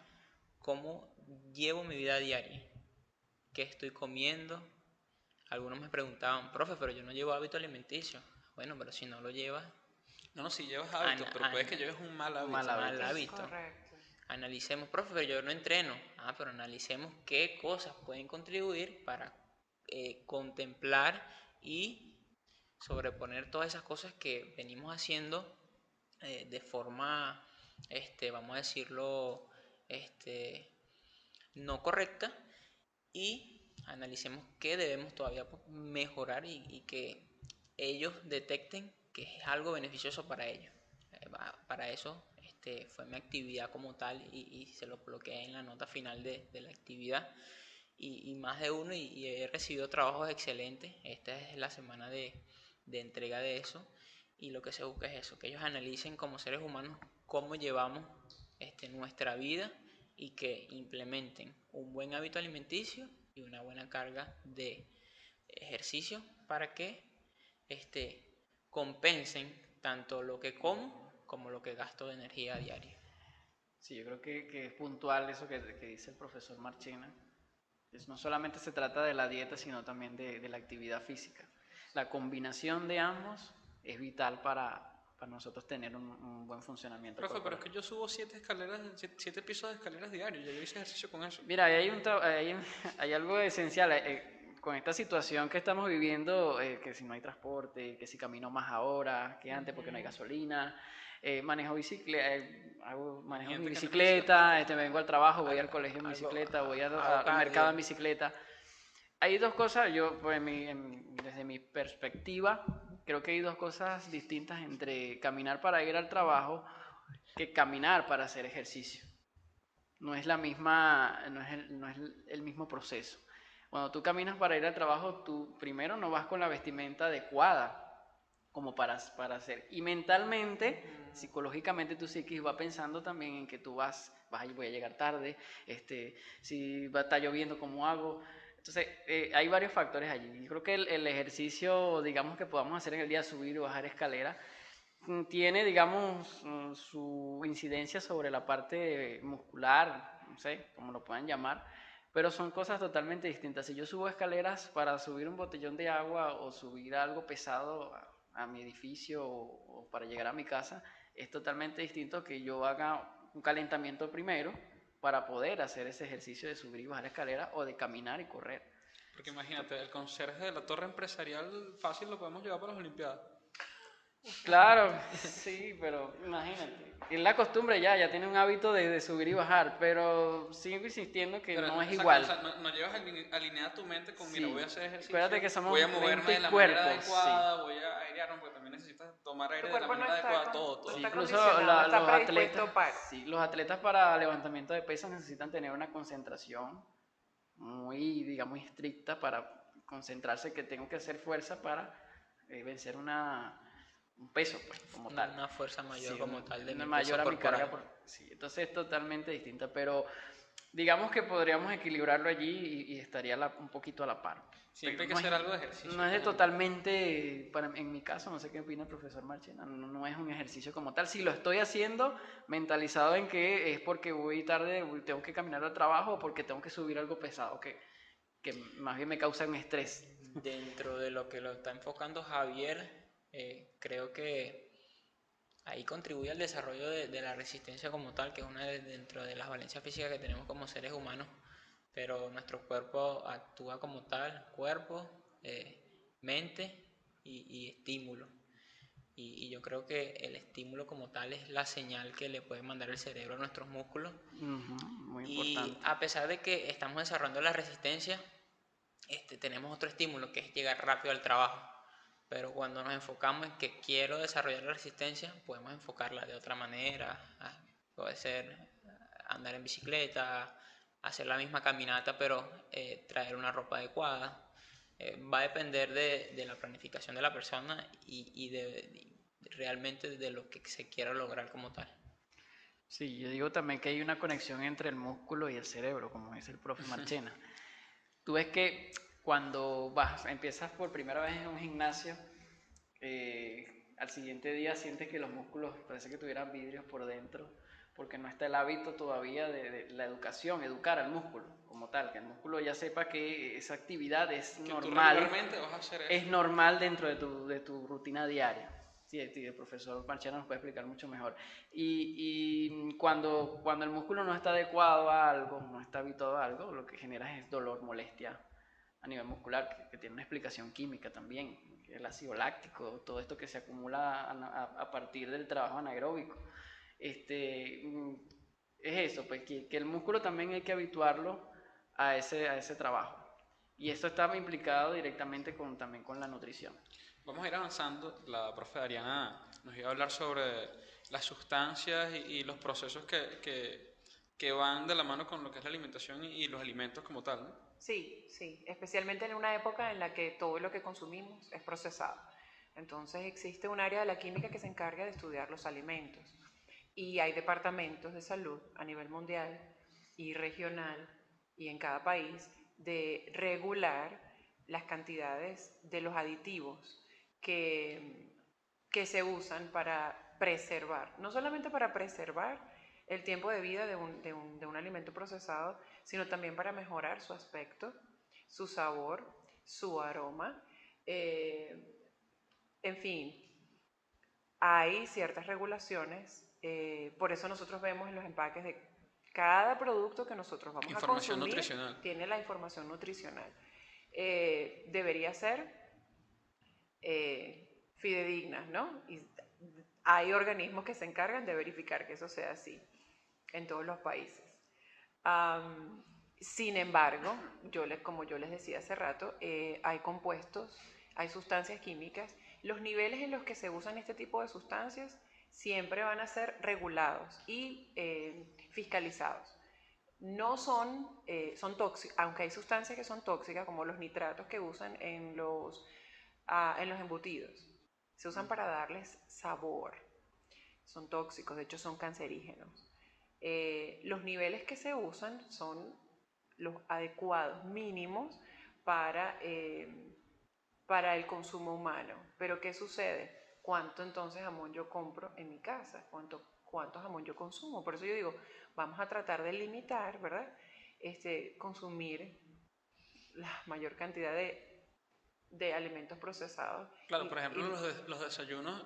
cómo llevo mi vida diaria, qué estoy comiendo. Algunos me preguntaban, profe, pero yo no llevo hábito alimenticio. Bueno, pero si no lo llevas, No, si llevas hábito, pero puede que lleves un mal hábito. Mal hábito. mal hábito. Correcto. analicemos, profe, pero yo no entreno. Pero analicemos qué cosas pueden contribuir para contemplar y sobreponer todas esas cosas que venimos haciendo de forma, vamos a decirlo, no correcta, y analicemos qué debemos todavía mejorar y que ellos detecten que es algo beneficioso para ellos. Para eso fue mi actividad como tal y se lo coloqué en la nota final de la actividad y más de uno y he recibido trabajos excelentes. Esta es la semana de entrega de eso y lo que se busca es eso, que ellos analicen como seres humanos cómo llevamos nuestra vida y que implementen un buen hábito alimenticio y una buena carga de ejercicio para que compensen tanto lo que como lo que gasto de energía diaria. Sí, yo creo que es puntual eso que dice el profesor Marchena. No solamente se trata de la dieta, sino también de la actividad física. La combinación de ambos es vital para nosotros tener un buen funcionamiento Profe, corporal. pero es que yo subo 7 pisos de escaleras diarios, yo hice ejercicio con eso. Mira, hay algo esencial. Con esta situación que estamos viviendo, que si no hay transporte, que si camino más ahora que antes porque no hay gasolina, manejo mi bicicleta, vengo al trabajo, voy al colegio en bicicleta, voy al mercado en bicicleta. Hay dos cosas, pues, desde mi perspectiva, creo que hay dos cosas distintas entre caminar para ir al trabajo que caminar para hacer ejercicio. No es el mismo proceso. Cuando tú caminas para ir al trabajo, tú primero no vas con la vestimenta adecuada como para hacer. Y mentalmente, psicológicamente, tu psiquis va pensando también en que tú voy a llegar tarde, si va a estar lloviendo, ¿cómo hago? Entonces, hay varios factores allí. Yo creo que el ejercicio, digamos, que podamos hacer en el día, subir o bajar escaleras, tiene, digamos, su incidencia sobre la parte muscular, no sé, como lo puedan llamar, pero son cosas totalmente distintas. Si yo subo escaleras para subir un botellón de agua o subir algo pesado a mi edificio o para llegar a mi casa, es totalmente distinto que yo haga un calentamiento primero para poder hacer ese ejercicio de subir y bajar escaleras o de caminar y correr. Porque imagínate, el conserje de la torre empresarial fácil lo podemos llevar para las Olimpiadas. Claro, sí, pero imagínate. Es la costumbre ya tiene un hábito de subir y bajar, pero sigo insistiendo que Pero, no es exacto, igual. O sea, no llevas alineada tu mente con, mira, Sí. voy a hacer ejercicio, Acuérdate que somos voy a moverme mente y de la cuerpo, manera adecuada, sí. voy a airearme, porque también necesitas tomar aire Tu de la cuerpo no manera está, adecuada, todo. no Sí, está incluso condicionado, está los predispuesto atletas, para. sí, los atletas para levantamiento de pesas necesitan tener una concentración muy, digamos, estricta para concentrarse, que tengo que hacer fuerza para vencer un peso, pues, como tal. Una fuerza mayor Sí, como tal de mi mayor peso a mi corporal. carga. Sí, entonces es totalmente distinta, pero digamos que podríamos equilibrarlo allí y estaría un poquito a la par. Siempre hay Pero que hacer algo de ejercicio. no es de totalmente, en mi caso, no sé qué opina el profesor Marchena, no es un ejercicio como tal. Si lo estoy haciendo mentalizado en que es porque voy tarde, tengo que caminar al trabajo o porque tengo que subir algo pesado, que más bien me causa un estrés. Dentro de lo que lo está enfocando Javier, creo que ahí contribuye al desarrollo de la resistencia como tal, que es una dentro de las valencias físicas que tenemos como seres humanos, pero nuestro cuerpo actúa como tal, cuerpo, mente y estímulo. Y yo creo que el estímulo como tal es la señal que le puede mandar el cerebro a nuestros músculos. Muy Y importante. a pesar de que estamos desarrollando la resistencia, tenemos otro estímulo que es llegar rápido al trabajo. Pero cuando nos enfocamos en que quiero desarrollar la resistencia, podemos enfocarla de otra manera. Puede ser andar en bicicleta, hacer la misma caminata, pero traer una ropa adecuada. Va a depender de la planificación de la persona y realmente de lo que se quiera lograr como tal. Sí, yo digo también que hay una conexión entre el músculo y el cerebro, como dice el profe Marchena. Tú ves que cuando empiezas por primera vez en un gimnasio, al siguiente día sientes que los músculos parece que tuvieran vidrios por dentro, porque no está el hábito todavía de la educación, educar al músculo como tal, que el músculo ya sepa que esa actividad es Que normal, tú regularmente vas a hacer eso. es normal dentro de tu rutina diaria. Sí, el profesor Marchena nos puede explicar mucho mejor. Y cuando el músculo no está adecuado a algo, no está habituado a algo, lo que genera es dolor, molestia a nivel muscular, que tiene una explicación química también, el ácido láctico, todo esto que se acumula a partir del trabajo anaeróbico. Es eso, pues que el músculo también hay que habituarlo a ese trabajo. Y esto está implicado directamente también con la nutrición. Vamos a ir avanzando. La profe Ariana nos iba a hablar sobre las sustancias y los procesos que van de la mano con lo que es la alimentación y los alimentos como tal, ¿no? Sí, sí, especialmente en una época en la que todo lo que consumimos es procesado. Entonces existe un área de la química que se encarga de estudiar los alimentos y hay departamentos de salud a nivel mundial y regional y en cada país de regular las cantidades de los aditivos que se usan para preservar, no solamente para preservar el tiempo de vida de un alimento procesado, sino también para mejorar su aspecto, su sabor, su aroma. En fin, hay ciertas regulaciones, por eso nosotros vemos en los empaques de cada producto que nosotros vamos a consumir, nutricional. tiene la información nutricional. Debería ser fidedigna, ¿no? Y hay organismos que se encargan de verificar que eso sea así en todos los países. Sin embargo, como yo les decía hace rato, hay compuestos, hay sustancias químicas. Los niveles en los que se usan este tipo de sustancias siempre van a ser regulados y fiscalizados. No son tóxicos, aunque hay sustancias que son tóxicas, como los nitratos que usan en los embutidos. Se usan para darles sabor. Son tóxicos, de hecho son cancerígenos. Los niveles que se usan son los adecuados, mínimos para el consumo humano. Pero ¿qué sucede? ¿Cuánto entonces jamón yo compro en mi casa? ¿Cuánto jamón yo consumo? Por eso yo digo, vamos a tratar de limitar, ¿verdad? Consumir la mayor cantidad de alimentos procesados. Claro, por ejemplo, los desayunos,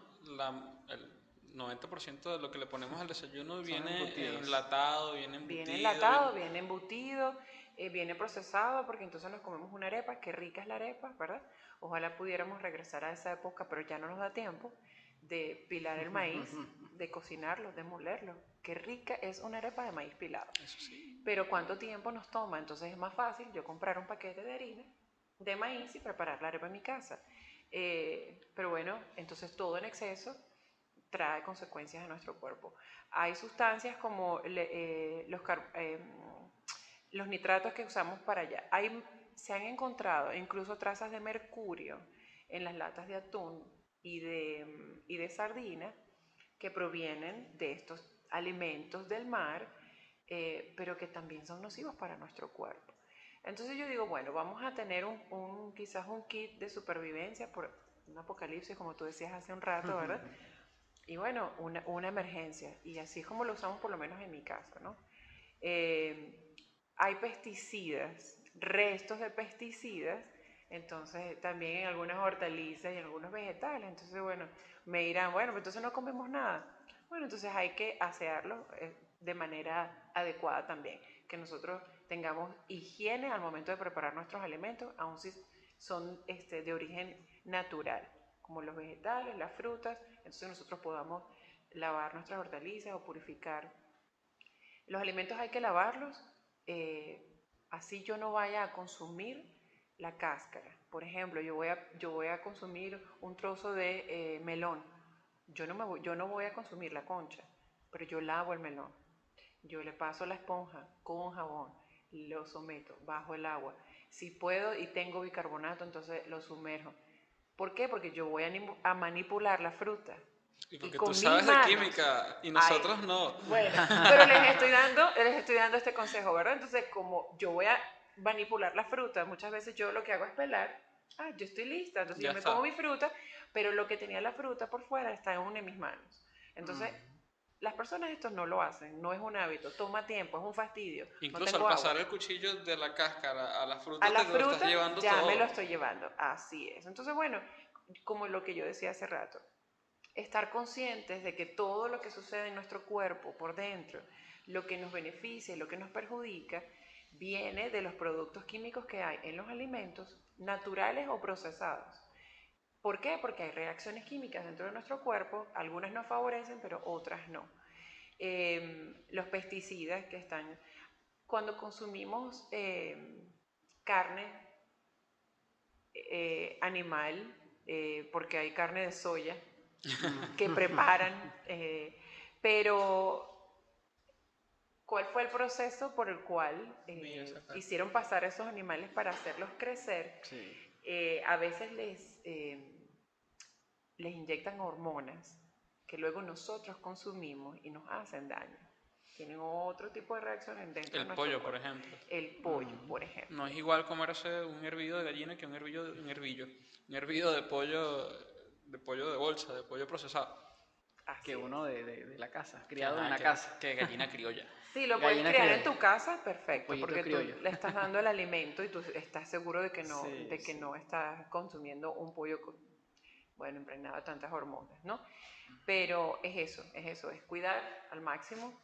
el 90% de lo que le ponemos al desayuno viene enlatado, viene embutido. Viene enlatado, viene embutido, viene procesado, porque entonces nos comemos una arepa, qué rica es la arepa, ¿verdad? Ojalá pudiéramos regresar a esa época, pero ya no nos da tiempo de pilar el maíz, de cocinarlo, de molerlo. Qué rica es una arepa de maíz pilado. Eso sí. Pero ¿cuánto tiempo nos toma? Entonces es más fácil yo comprar un paquete de harina de maíz y preparar la arepa en mi casa. Pero bueno, entonces todo en exceso trae consecuencias a nuestro cuerpo. Hay sustancias como los nitratos que usamos para allá. Se han encontrado incluso trazas de mercurio en las latas de atún y de sardina que provienen de estos alimentos del mar, pero que también son nocivos para nuestro cuerpo. Entonces yo digo, bueno, vamos a tener quizás un kit de supervivencia por un apocalipsis, como tú decías hace un rato, ¿verdad? Y bueno, una emergencia, y así es como lo usamos por lo menos en mi casa, ¿no? Hay pesticidas, restos de pesticidas, entonces también en algunas hortalizas y en algunos vegetales, entonces bueno, me dirán, bueno, pues entonces no comemos nada. Bueno, entonces hay que asearlo de manera adecuada también, que nosotros tengamos higiene al momento de preparar nuestros alimentos, aun si son de origen natural, como los vegetales, las frutas, entonces nosotros podamos lavar nuestras hortalizas o purificar. Los alimentos hay que lavarlos, así yo no vaya a consumir la cáscara. Por ejemplo, yo voy a consumir un trozo de melón. Yo no voy a consumir la concha, pero yo lavo el melón. Yo le paso la esponja con jabón, lo someto bajo el agua. Si puedo y tengo bicarbonato, entonces lo sumerjo. ¿Por qué? Porque yo voy a manipular la fruta. Y porque tú sabes de química y nosotros no. Bueno, pero les estoy dando este consejo, ¿verdad? Entonces, como yo voy a manipular la fruta, muchas veces yo lo que hago es pelar. Yo estoy lista, entonces yo me como mi fruta, pero lo que tenía la fruta por fuera está aún en mis manos. Entonces, las personas esto no lo hacen, no es un hábito, toma tiempo, es un fastidio. Incluso al pasar el cuchillo de la cáscara a la fruta, lo estás llevando ya todo. me lo estoy llevando, así es. Entonces, bueno, como lo que yo decía hace rato, estar conscientes de que todo lo que sucede en nuestro cuerpo por dentro, lo que nos beneficia y lo que nos perjudica, viene de los productos químicos que hay en los alimentos, naturales o procesados. ¿Por qué? Porque hay reacciones químicas dentro de nuestro cuerpo, algunas nos favorecen, pero otras no. Los pesticidas que están... Cuando consumimos carne animal, porque hay carne de soya que preparan, pero ¿cuál fue el proceso por el cual hicieron pasar a esos animales para hacerlos crecer? Sí. A veces les inyectan hormonas que luego nosotros consumimos y nos hacen daño. Tienen otro tipo de reacciones dentro de nuestro pollo, cuerpo. por ejemplo. El pollo, por ejemplo. No es igual comerse un hervido de gallina que un hervido de pollo de bolsa, de pollo procesado. Así Que es. uno de la casa, criado Ajá, en la casa. Que gallina criolla. Sí, lo puedes Gallina criar criolla. en tu casa, perfecto, Pollito porque criollo. tú le estás dando el alimento y tú estás seguro de que no, Sí, de que sí. no estás consumiendo un pollo, bueno, impregnado de tantas hormonas, ¿no? Pero es eso, es cuidar al máximo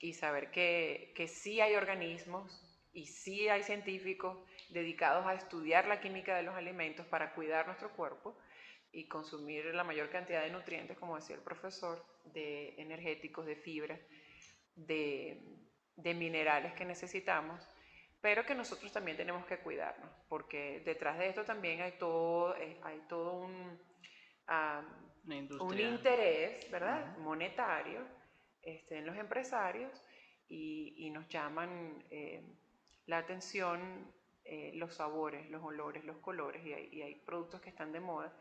y saber que sí hay organismos y sí hay científicos dedicados a estudiar la química de los alimentos para cuidar nuestro cuerpo y consumir la mayor cantidad de nutrientes, como decía el profesor, de energéticos, de fibra, de minerales que necesitamos, pero que nosotros también tenemos que cuidarnos, porque detrás de esto también hay todo un interés, ¿verdad? Monetario en los empresarios y nos llaman la atención los sabores, los olores, los colores y hay productos que están de moda.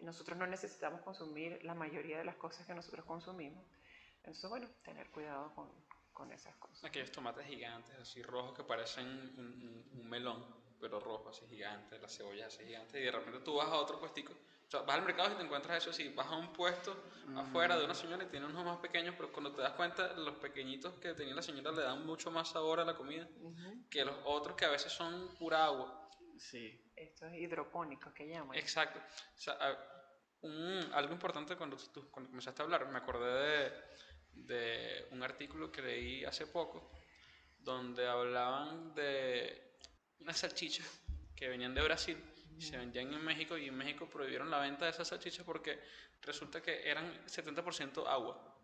Nosotros no necesitamos consumir la mayoría de las cosas que nosotros consumimos. Entonces, bueno, tener cuidado con esas cosas. Aquellos tomates gigantes, así rojos que parecen un melón, pero rojo, así gigante, las cebollas así gigantes, y de repente tú vas a otro puestico, o sea, vas al mercado y te encuentras eso así, vas a un puesto afuera de una señora y tiene unos más pequeños, pero cuando te das cuenta, los pequeñitos que tenía la señora le dan mucho más sabor a la comida que los otros que a veces son pura agua. Sí. Estos hidropónicos que llaman. Exacto. O sea, algo importante cuando comenzaste a hablar, me acordé de un artículo que leí hace poco donde hablaban de unas salchichas que venían de Brasil y se vendían en México, y en México prohibieron la venta de esas salchichas porque resulta que eran 70% agua.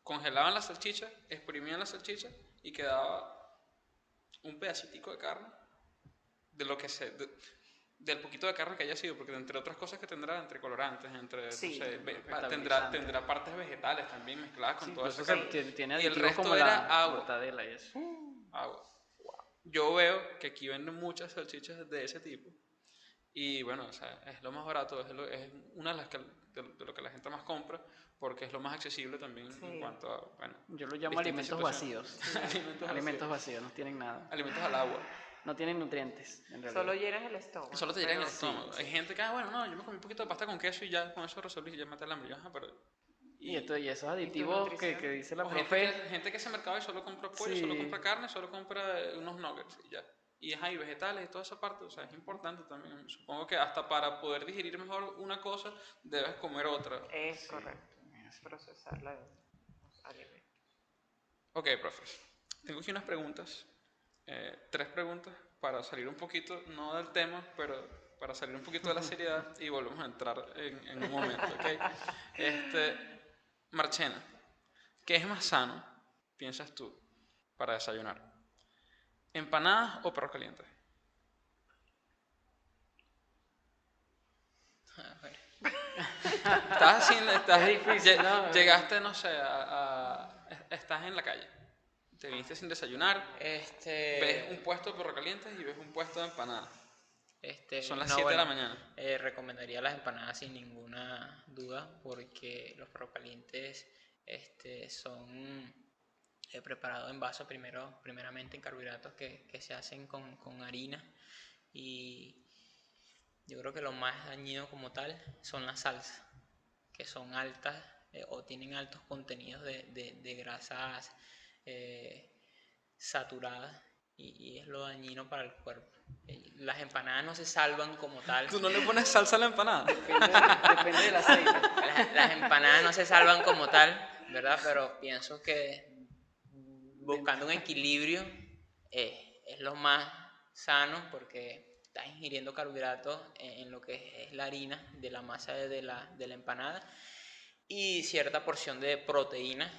Congelaban las salchichas, exprimían las salchichas y quedaba un pedacitico de carne de lo que del poquito de carne que haya sido, porque entre otras cosas que tendrá, entre colorantes, Sí, no sé, estabilizantes. tendrá partes vegetales también mezcladas con Sí, toda incluso esa carne. tiene Y el aditivos resto como era la agua. mortadela y eso. Agua. Yo veo que aquí venden muchas salchichas de ese tipo. Y bueno, o sea, es lo más barato, es una de las de lo que la gente más compra, porque es lo más accesible también en cuanto a, bueno, Yo lo llamo distintas alimentos situaciones. vacíos. Alimentos vacíos, no tienen nada. Alimentos al agua. No tienen nutrientes, en realidad. Solo llenan el estómago. Solo te llenan el pero- estómago. Hay gente que, bueno, no, yo me comí un poquito de pasta con queso y ya con eso resolví y ya maté el hambre. Yo, ajá, pero... Y esos aditivos nutrición? que dice la O profe. gente que hace mercado y solo compra pollo, Sí. solo compra carne, solo compra unos nuggets y ya. Y hay vegetales y toda esa parte, o sea, es importante también. Supongo que hasta para poder digerir mejor una cosa, debes comer otra. Es correcto. Procesar los alimentos. Ok, profes. Tengo aquí unas preguntas, 3 preguntas para salir un poquito, no del tema, pero para salir un poquito de la seriedad y volvemos a entrar en un momento, ¿ok? Marchena, ¿qué es más sano, piensas tú, para desayunar? ¿Empanadas o perros calientes? A ver, Estás haciendo, Es difícil, ¿no? Llegaste, no sé, estás en la calle, te viniste sin desayunar, ves un puesto de perros calientes y ves un puesto de empanadas. Son las 7 de la mañana. Recomendaría las empanadas sin ninguna duda porque los perros calientes son preparados en vaso primeramente en carbohidratos que se hacen con harina, y yo creo que lo más dañino como tal son las salsas, que son altas o tienen altos contenidos de grasas saturadas, y es lo dañino para el cuerpo. Las empanadas no se salvan como tal. ¿Tú no le pones salsa a la empanada? Depende del aceite. las empanadas no se salvan como tal, ¿verdad? Pero pienso que buscando un equilibrio es lo más sano porque estás ingiriendo carbohidratos en lo que es la harina de la masa de la empanada y cierta porción de proteína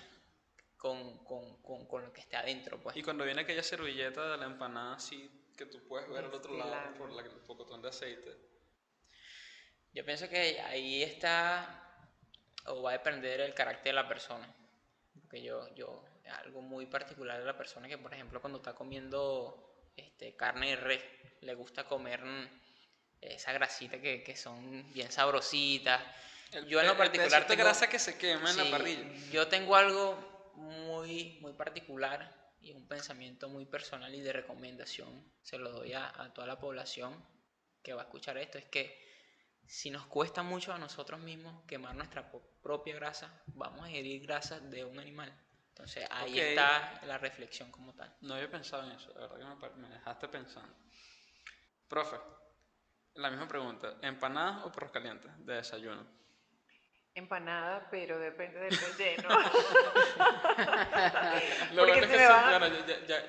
con lo que está adentro, pues. Y cuando viene aquella servilleta de la empanada, así que tú puedes ver al otro lado por el pocotón de aceite. Yo pienso que ahí está, o va a depender el carácter de la persona. Porque algo muy particular de la persona que, por ejemplo, cuando está comiendo carne de res, le gusta comer esa grasita que son bien sabrositas. Yo en lo particular tengo grasa que se quema en la parrilla. Yo tengo algo muy, muy particular y un pensamiento muy personal y de recomendación, se lo doy a toda la población que va a escuchar esto, es que si nos cuesta mucho a nosotros mismos quemar nuestra propia grasa, vamos a ingerir grasa de un animal. Entonces ahí está la reflexión como tal. No había pensado en eso, la verdad que me dejaste pensando. Profe, la misma pregunta, ¿empanadas o perros calientes de desayuno? Empanada, pero depende del relleno. Lo Porque bueno es se que me van- bueno,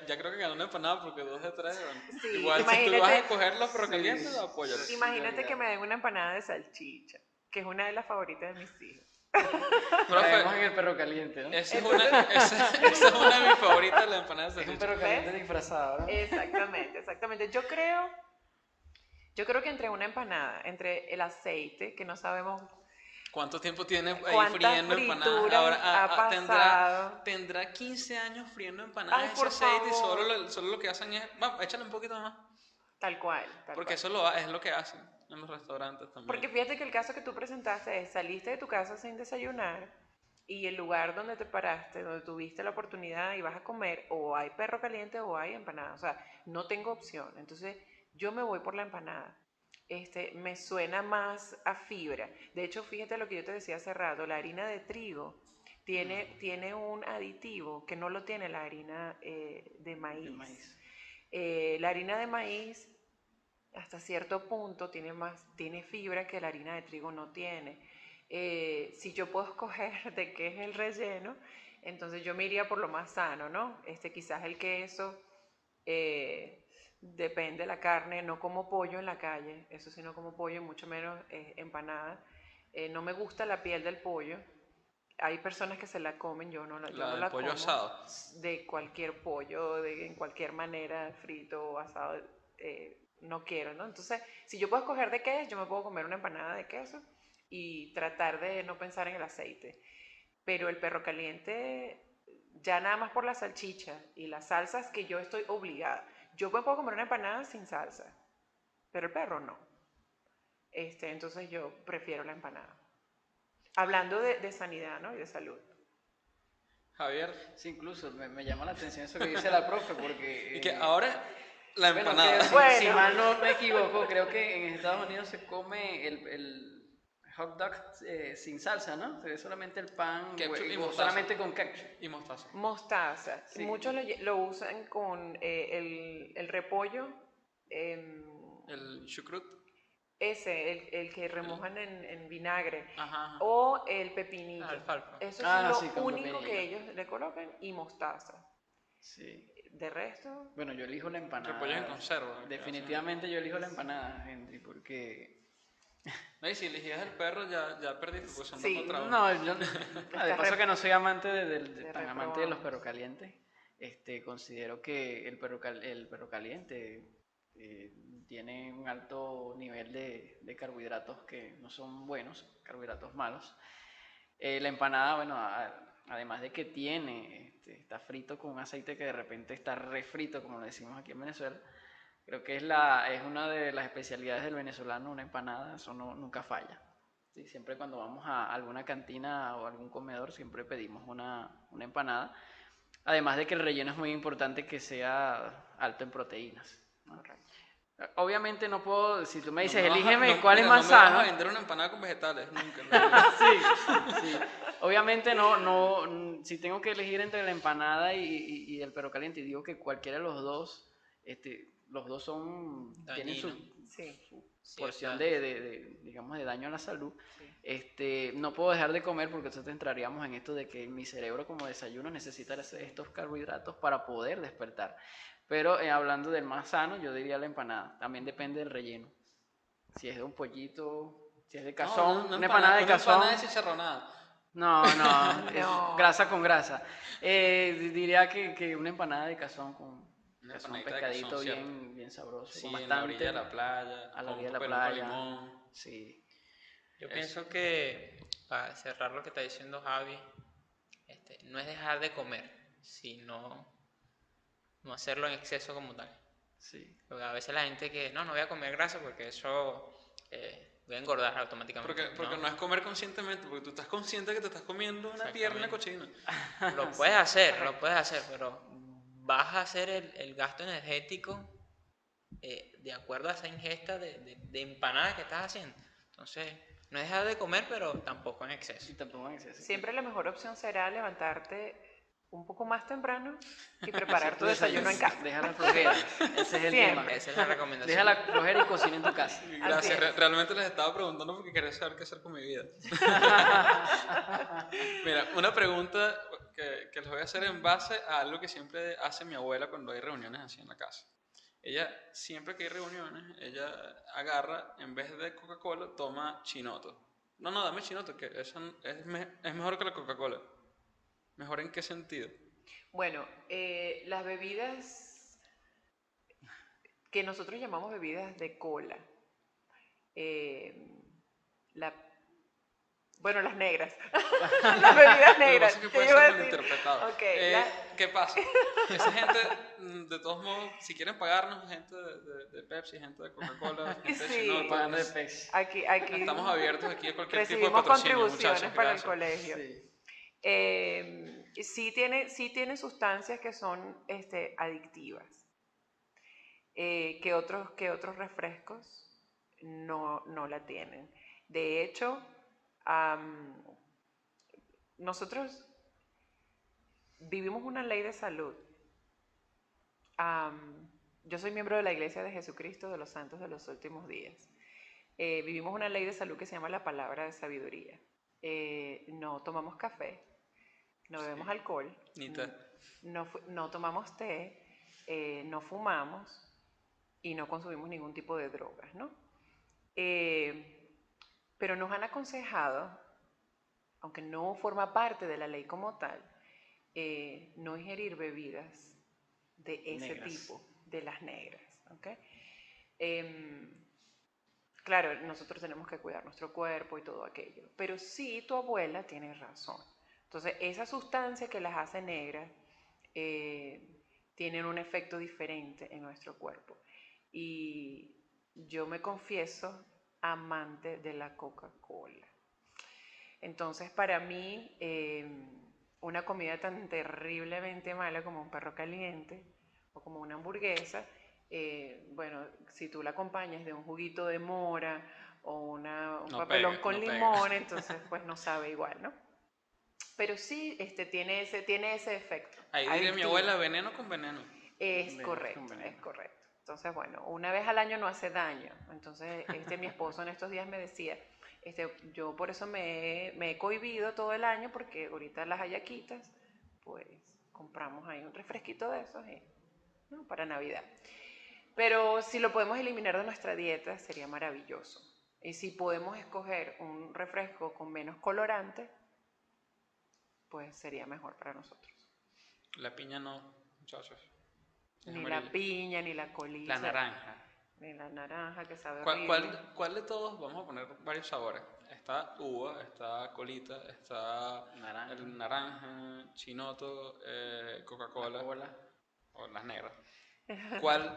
ya creo que ganó una empanada porque 2 de 3. Bueno. Sí, Igual si tú imagínate- vas a coger los perros calientes, apóyalo. Imagínate que me den una empanada de salchicha, que es una de las favoritas de mis hijos. Caemos en el perro caliente, ¿no? Esa es una de mis favoritas, la empanada de Es un salchicha. perro caliente disfrazado, ¿no? Exactamente. Yo creo que entre una empanada, entre el aceite, que no sabemos ¿Cuánto tiempo tiene ahí cuántas friendo empanadas? frituras Ahora ha pasado. tendrá 15 años friendo empanadas Ay, ese por aceite y favor. solo lo que hacen es, vamos, échale un poquito más. Tal cual. Porque eso es lo que hacen en los restaurantes también. Porque fíjate que el caso que tú presentaste es, saliste de tu casa sin desayunar y el lugar donde te paraste, donde tuviste la oportunidad y vas a comer, o hay perro caliente o hay empanada. O sea, no tengo opción. Entonces, yo me voy por la empanada. Me suena más a fibra. De hecho, fíjate lo que yo te decía hace rato, la harina de trigo tiene un aditivo que no lo tiene la harina de maíz. La harina de maíz hasta cierto punto tiene fibra que la harina de trigo no tiene. Si yo puedo escoger de qué es el relleno, entonces yo me iría por lo más sano, ¿no? Quizás el queso, depende de la carne, no como pollo en la calle, eso sí no como pollo, mucho menos empanada. No me gusta la piel del pollo. Hay personas que se la comen, yo no la pollo como. asado. De cualquier pollo, en cualquier manera, frito o asado, no quiero, ¿no? Entonces, si yo puedo escoger de qué es, yo me puedo comer una empanada de queso y tratar de no pensar en el aceite. Pero el perro caliente, ya nada más por la salchicha y las salsas que yo estoy obligada. Yo me puedo comer una empanada sin salsa, pero el perro no. Entonces yo prefiero la empanada. Hablando de sanidad, ¿no? Y de salud. Javier, Sí, incluso me llama la atención eso que dice la profe, porque... y que ahora la bueno, empanada. si Bueno. mal no me equivoco, creo que en Estados Unidos se come el hot dog sin salsa, ¿no? Se ve solamente el pan Ketchup y o mostaza. solamente con ketchup. Y mostaza. Mostaza. Sí. Muchos lo usan con el repollo. El chucrut. El que remojan en vinagre. Ajá. O el pepinillo. Alfalfa. Eso Ah, es sí, lo con único pepinillo. que ellos le colocan y mostaza. Sí. De resto, Bueno, yo elijo la empanada. Repollo en conserva. Definitivamente yo elijo la empanada, Henry, porque... No, y si elegías el perro, ya perdiste, pues son Sí. 2 contra 1. No, yo de paso que no soy amante tan amante de los reprobamos. perros calientes. Considero que el perro caliente tiene un alto nivel de carbohidratos que no son buenos, carbohidratos malos. La empanada, bueno, además de que está frito con un aceite que de repente está refrito, como lo decimos aquí en Venezuela, creo que es una de las especialidades del venezolano, una empanada, eso nunca falla. Sí, siempre cuando vamos a alguna cantina o algún comedor, siempre pedimos una empanada. Además de que el relleno es muy importante que sea alto en proteínas, ¿no? correcto. Obviamente no puedo, si tú me dices, No me vas a- elígeme no, cuál mira, es más no me vas sano. a vender una empanada con vegetales, nunca. Sí. Obviamente si tengo que elegir entre la empanada y el perro caliente, y digo que cualquiera de los dos son, tienen Dañino. Sí. porción cierta- digamos, de daño a la salud, Sí. no puedo dejar de comer porque entonces entraríamos en esto de que mi cerebro como desayuno necesita estos carbohidratos para poder despertar. Pero hablando del más sano, yo diría la empanada. También depende del relleno. Si es de un pollito, si es de cazón, una empanada de una cazón. empanada de chicharronada. No, no, es No. grasa con grasa. Diría que una empanada de cazón con Una cazón, empanadita de pescadito cazón, ¿cierto? bien sabroso, Sí, con en la orilla de bastante la playa, a la con un orilla de la papelón con playa. limón. Sí, Yo Eso. pienso que, para cerrar lo que está diciendo Javi, no es dejar de comer, sino no hacerlo en exceso como tal. sí. Porque a veces la gente que, no voy a comer grasa porque eso voy a engordar automáticamente. Porque no es comer conscientemente, porque tú estás consciente que te estás comiendo una pierna Exactamente. cochina. Lo puedes hacer, pero vas a hacer el gasto energético de acuerdo a esa ingesta de empanadas que estás haciendo. Entonces, no es dejar de comer, pero tampoco en exceso. Y tampoco en exceso. Siempre la mejor opción será levantarte un poco más temprano y preparar tu desayuno en casa. Deja la flojera, ese es el Siempre. tema. Esa es la recomendación. Deja la flojera y cocina en tu casa. Gracias, es. realmente les estaba preguntando porque quería saber qué hacer con mi vida. Mira, una pregunta que les voy a hacer en base a algo que siempre hace mi abuela cuando hay reuniones así en la casa. Ella, siempre que hay reuniones, ella agarra, en vez de Coca-Cola, toma chinoto. No, dame chinoto, que eso es mejor que la Coca-Cola. ¿Mejor en qué sentido? Bueno, las bebidas que nosotros llamamos bebidas de cola, eh, la, bueno, las negras, las bebidas negras. Lo que pasa es que ¿qué puede iba a ser decir? malinterpretado. Ok, ¿Qué pasa? Esa gente, de todos modos, si quieren pagarnos, gente de Pepsi, gente de Coca-Cola, gente de Sí. Chinoto, Pagando de Pepsi. aquí estamos abiertos aquí a cualquier tipo de recibimos patrocinio, contribuciones muchachos. para el Gracias. colegio. Sí. Sí tiene sustancias que son adictivas, que otros refrescos no la tienen. De hecho, nosotros vivimos una ley de salud. Yo soy miembro de la Iglesia de Jesucristo de los Santos de los Últimos Días. Vivimos una ley de salud que se llama la palabra de sabiduría. No tomamos café, no bebemos alcohol, Ni té. no tomamos té, no fumamos y no consumimos ningún tipo de drogas, ¿no? Pero nos han aconsejado, aunque no forma parte de la ley como tal, no ingerir bebidas de ese Negras. tipo, de las negras, ¿ok? Claro, nosotros tenemos que cuidar nuestro cuerpo y todo aquello, pero sí tu abuela tiene razón. Entonces, esas sustancias que las hace negras tienen un efecto diferente en nuestro cuerpo. Y yo me confieso amante de la Coca-Cola. Entonces, para mí, una comida tan terriblemente mala como un perro caliente o como una hamburguesa, bueno, si tú la acompañas de un juguito de mora o un No papelón pega, con no pega. limón, entonces pues no sabe igual, ¿no? Pero sí, tiene ese efecto. Ahí diría mi adictivo. abuela, veneno con veneno. Es Veneno correcto, con veneno. es correcto. Entonces, bueno, una vez al año no hace daño. Entonces, mi esposo en estos días me decía, yo por eso me he cohibido todo el año, porque ahorita las hallaquitas, pues compramos ahí un refresquito de esos ¿no? Para Navidad. Pero si lo podemos eliminar de nuestra dieta, sería maravilloso. Y si podemos escoger un refresco con menos colorante, pues sería mejor para nosotros. La piña no, muchachos. Es Ni amarilla. la piña, ni la colita. La naranja. Ni la naranja, que sabe ¿Cuál, horrible. cuál de todos? Vamos a poner varios sabores. Está uva, está colita, está Naranja. el naranja, chinoto, Coca-Cola Cola. o las negras. ¿Cuál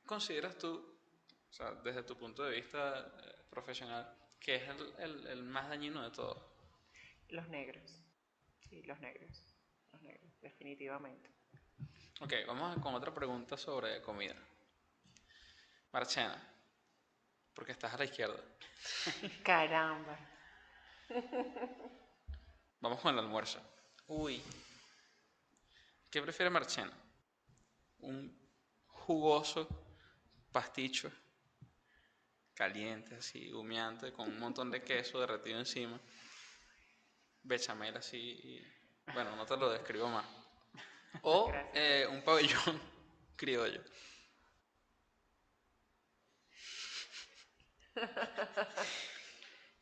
consideras tú, o sea, desde tu punto de vista profesional, que es el más dañino de todos? Los negros. Sí, los negros. Los negros, definitivamente. Ok, vamos con otra pregunta sobre comida. Marchena, porque estás a la izquierda. Caramba. Vamos con el almuerzo. Uy, ¿Qué prefiere Marchena? ¿Un jugoso pasticho caliente, así, humeante, con un montón de queso derretido encima, bechamel así, y, bueno, no te lo describo más. O Gracias. un pabellón criollo.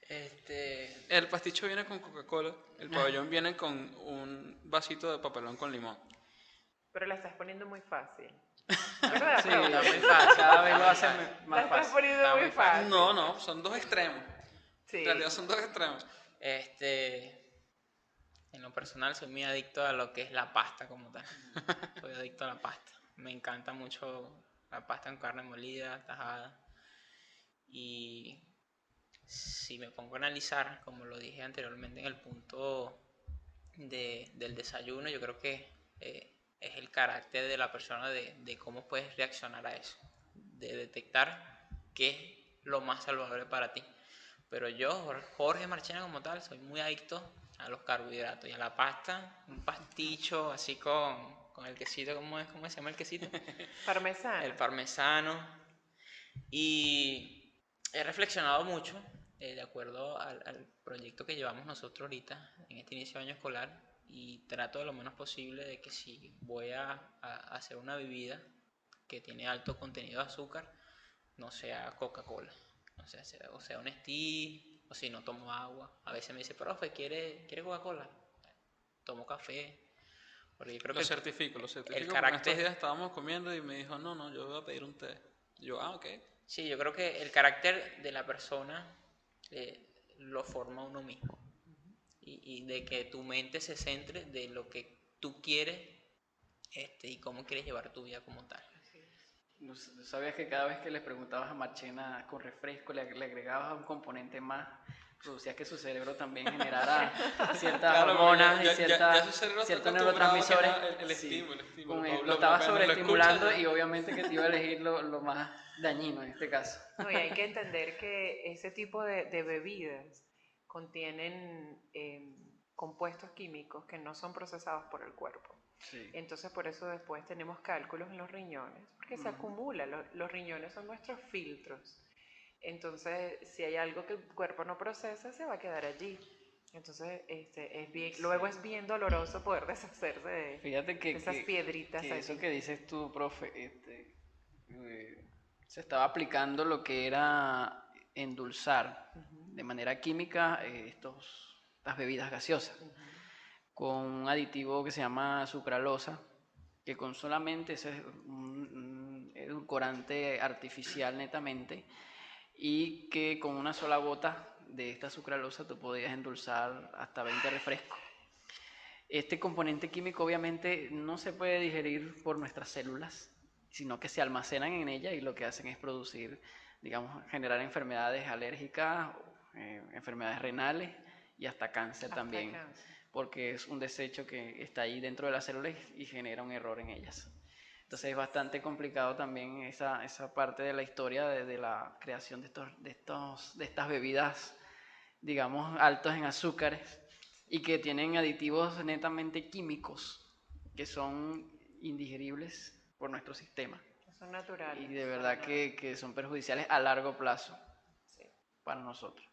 El pasticho viene con Coca-Cola, el pabellón viene con un vasito de papelón con limón. Pero la estás poniendo muy fácil. ¿Verdad, Sí, Raúl? Está muy fácil. cada vez lo está muy hace fácil. La más estás fácil. poniendo Está muy muy fácil. fácil. No, no, son dos extremos. Sí. En realidad son dos extremos. En lo personal soy muy adicto a lo que es la pasta como tal. Soy adicto a la pasta. Me encanta mucho la pasta en carne molida, tajada. Y si me pongo a analizar, como lo dije anteriormente en el punto del desayuno, yo creo que es el carácter de la persona de cómo puedes reaccionar a eso, de detectar qué es lo más saludable para ti. Pero yo, Jorge Marchena como tal, soy muy adicto a los carbohidratos y a la pasta, un pasticho así con el quesito, ¿cómo se llama el quesito? Parmesano. El parmesano. Y he reflexionado mucho de acuerdo al proyecto que llevamos nosotros ahorita en este inicio de año escolar, y trato de lo menos posible de que si voy a hacer una bebida que tiene alto contenido de azúcar, no sea Coca-Cola, o sea un Steve, o si no tomo agua. A veces me dice, profe, ¿quiere Coca-Cola? Tomo café, porque yo creo Lo que certifico, el porque en estos carácter, días estábamos comiendo y me dijo, no, no, yo voy a pedir un té. Y yo, ok. sí, yo creo que el carácter de la persona lo forma uno mismo. Y de que tu mente se centre de lo que tú quieres y cómo quieres llevar tu vida como tal. ¿No sabías que cada vez que le preguntabas a Marchena con refresco le agregabas un componente más, producías que su cerebro también generara ciertas Claro, pero hormonas y ya su cerebro está ciertos acostumbrado a que neurotransmisores? el Sí, estímulo. lo estabas Apenas lo sobreestimulando escucha y ya. obviamente que te iba a elegir lo más dañino en este caso. No, y hay que entender que ese tipo de bebidas contienen compuestos químicos que no son procesados por el cuerpo. Sí. Entonces por eso después tenemos cálculos en los riñones, porque se acumula. Los riñones son nuestros filtros. Entonces si hay algo que el cuerpo no procesa, se va a quedar allí. Entonces luego es bien doloroso poder deshacerse de Fíjate esas piedritas que eso allí. que dices tú, profe, se estaba aplicando lo que era endulzar de manera química estas bebidas gaseosas con un aditivo que se llama sucralosa, que con solamente ese es un edulcorante artificial netamente, y que con una sola gota de esta sucralosa tú podías endulzar hasta 20 refrescos. Este componente químico obviamente no se puede digerir por nuestras células, sino que se almacenan en ella y lo que hacen es producir, digamos, generar enfermedades alérgicas, enfermedades renales y hasta cáncer también, Cáncer. porque es un desecho que está ahí dentro de las células y genera un error en ellas. Entonces es bastante complicado también esa parte de la historia de la creación de estas bebidas, digamos, altos en azúcares y que tienen aditivos netamente químicos que son indigeribles por nuestro sistema Son naturales. y de verdad que son perjudiciales a largo plazo Sí. para nosotros.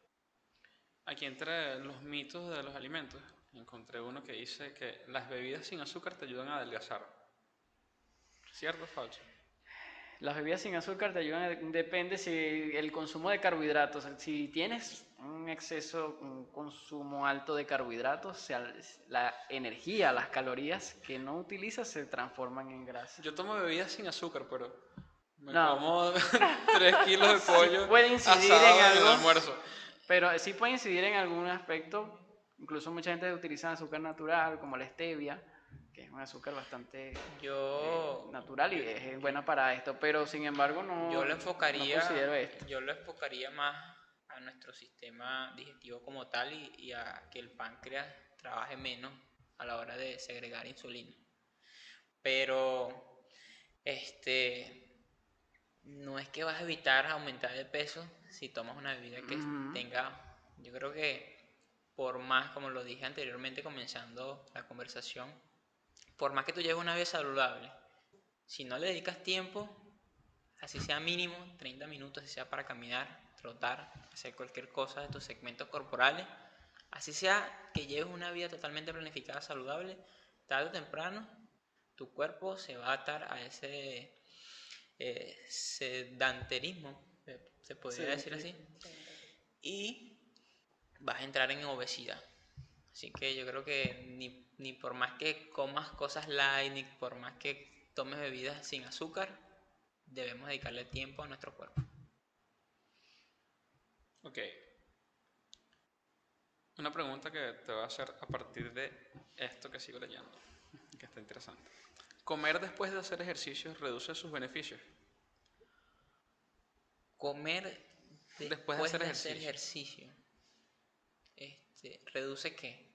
Aquí entre los mitos de los alimentos, encontré uno que dice que las bebidas sin azúcar te ayudan a adelgazar. ¿Cierto o falso? Las bebidas sin azúcar te ayudan, depende si el consumo de carbohidratos, si tienes un exceso, un consumo alto de carbohidratos, la energía, las calorías que no utilizas se transforman en grasa. Yo tomo bebidas sin azúcar, pero me No. como 3 kilos de pollo Sí puede incidir asado en en el algo, almuerzo. pero sí puede incidir en algún aspecto. Incluso mucha gente utiliza azúcar natural, como la stevia, que es un azúcar bastante Yo, natural y yo, es buena para esto, pero sin embargo yo no, lo no considero esto. yo lo enfocaría más a nuestro sistema digestivo como tal, y a que el páncreas trabaje menos a la hora de segregar insulina. Pero no es que vas a evitar aumentar de peso si tomas una bebida que tenga, yo creo que por más, como lo dije anteriormente comenzando la conversación, por más que tú lleves una vida saludable, si no le dedicas tiempo, así sea mínimo 30 minutos, así sea para caminar trotar, hacer cualquier cosa de tus segmentos corporales, así sea que lleves una vida totalmente planificada, saludable, tarde o temprano tu cuerpo se va a atar a ese sedanterismo, se podría decir así, y vas a entrar en obesidad. Así que yo creo que ni por más que comas cosas light, ni por más que tomes bebidas sin azúcar, debemos dedicarle tiempo a nuestro cuerpo. Ok. Una pregunta que te voy a hacer a partir de esto que sigo leyendo, que está interesante. ¿Comer después de hacer ejercicio reduce sus beneficios? Comer Después de hacer ejercicio. ¿Reduce qué?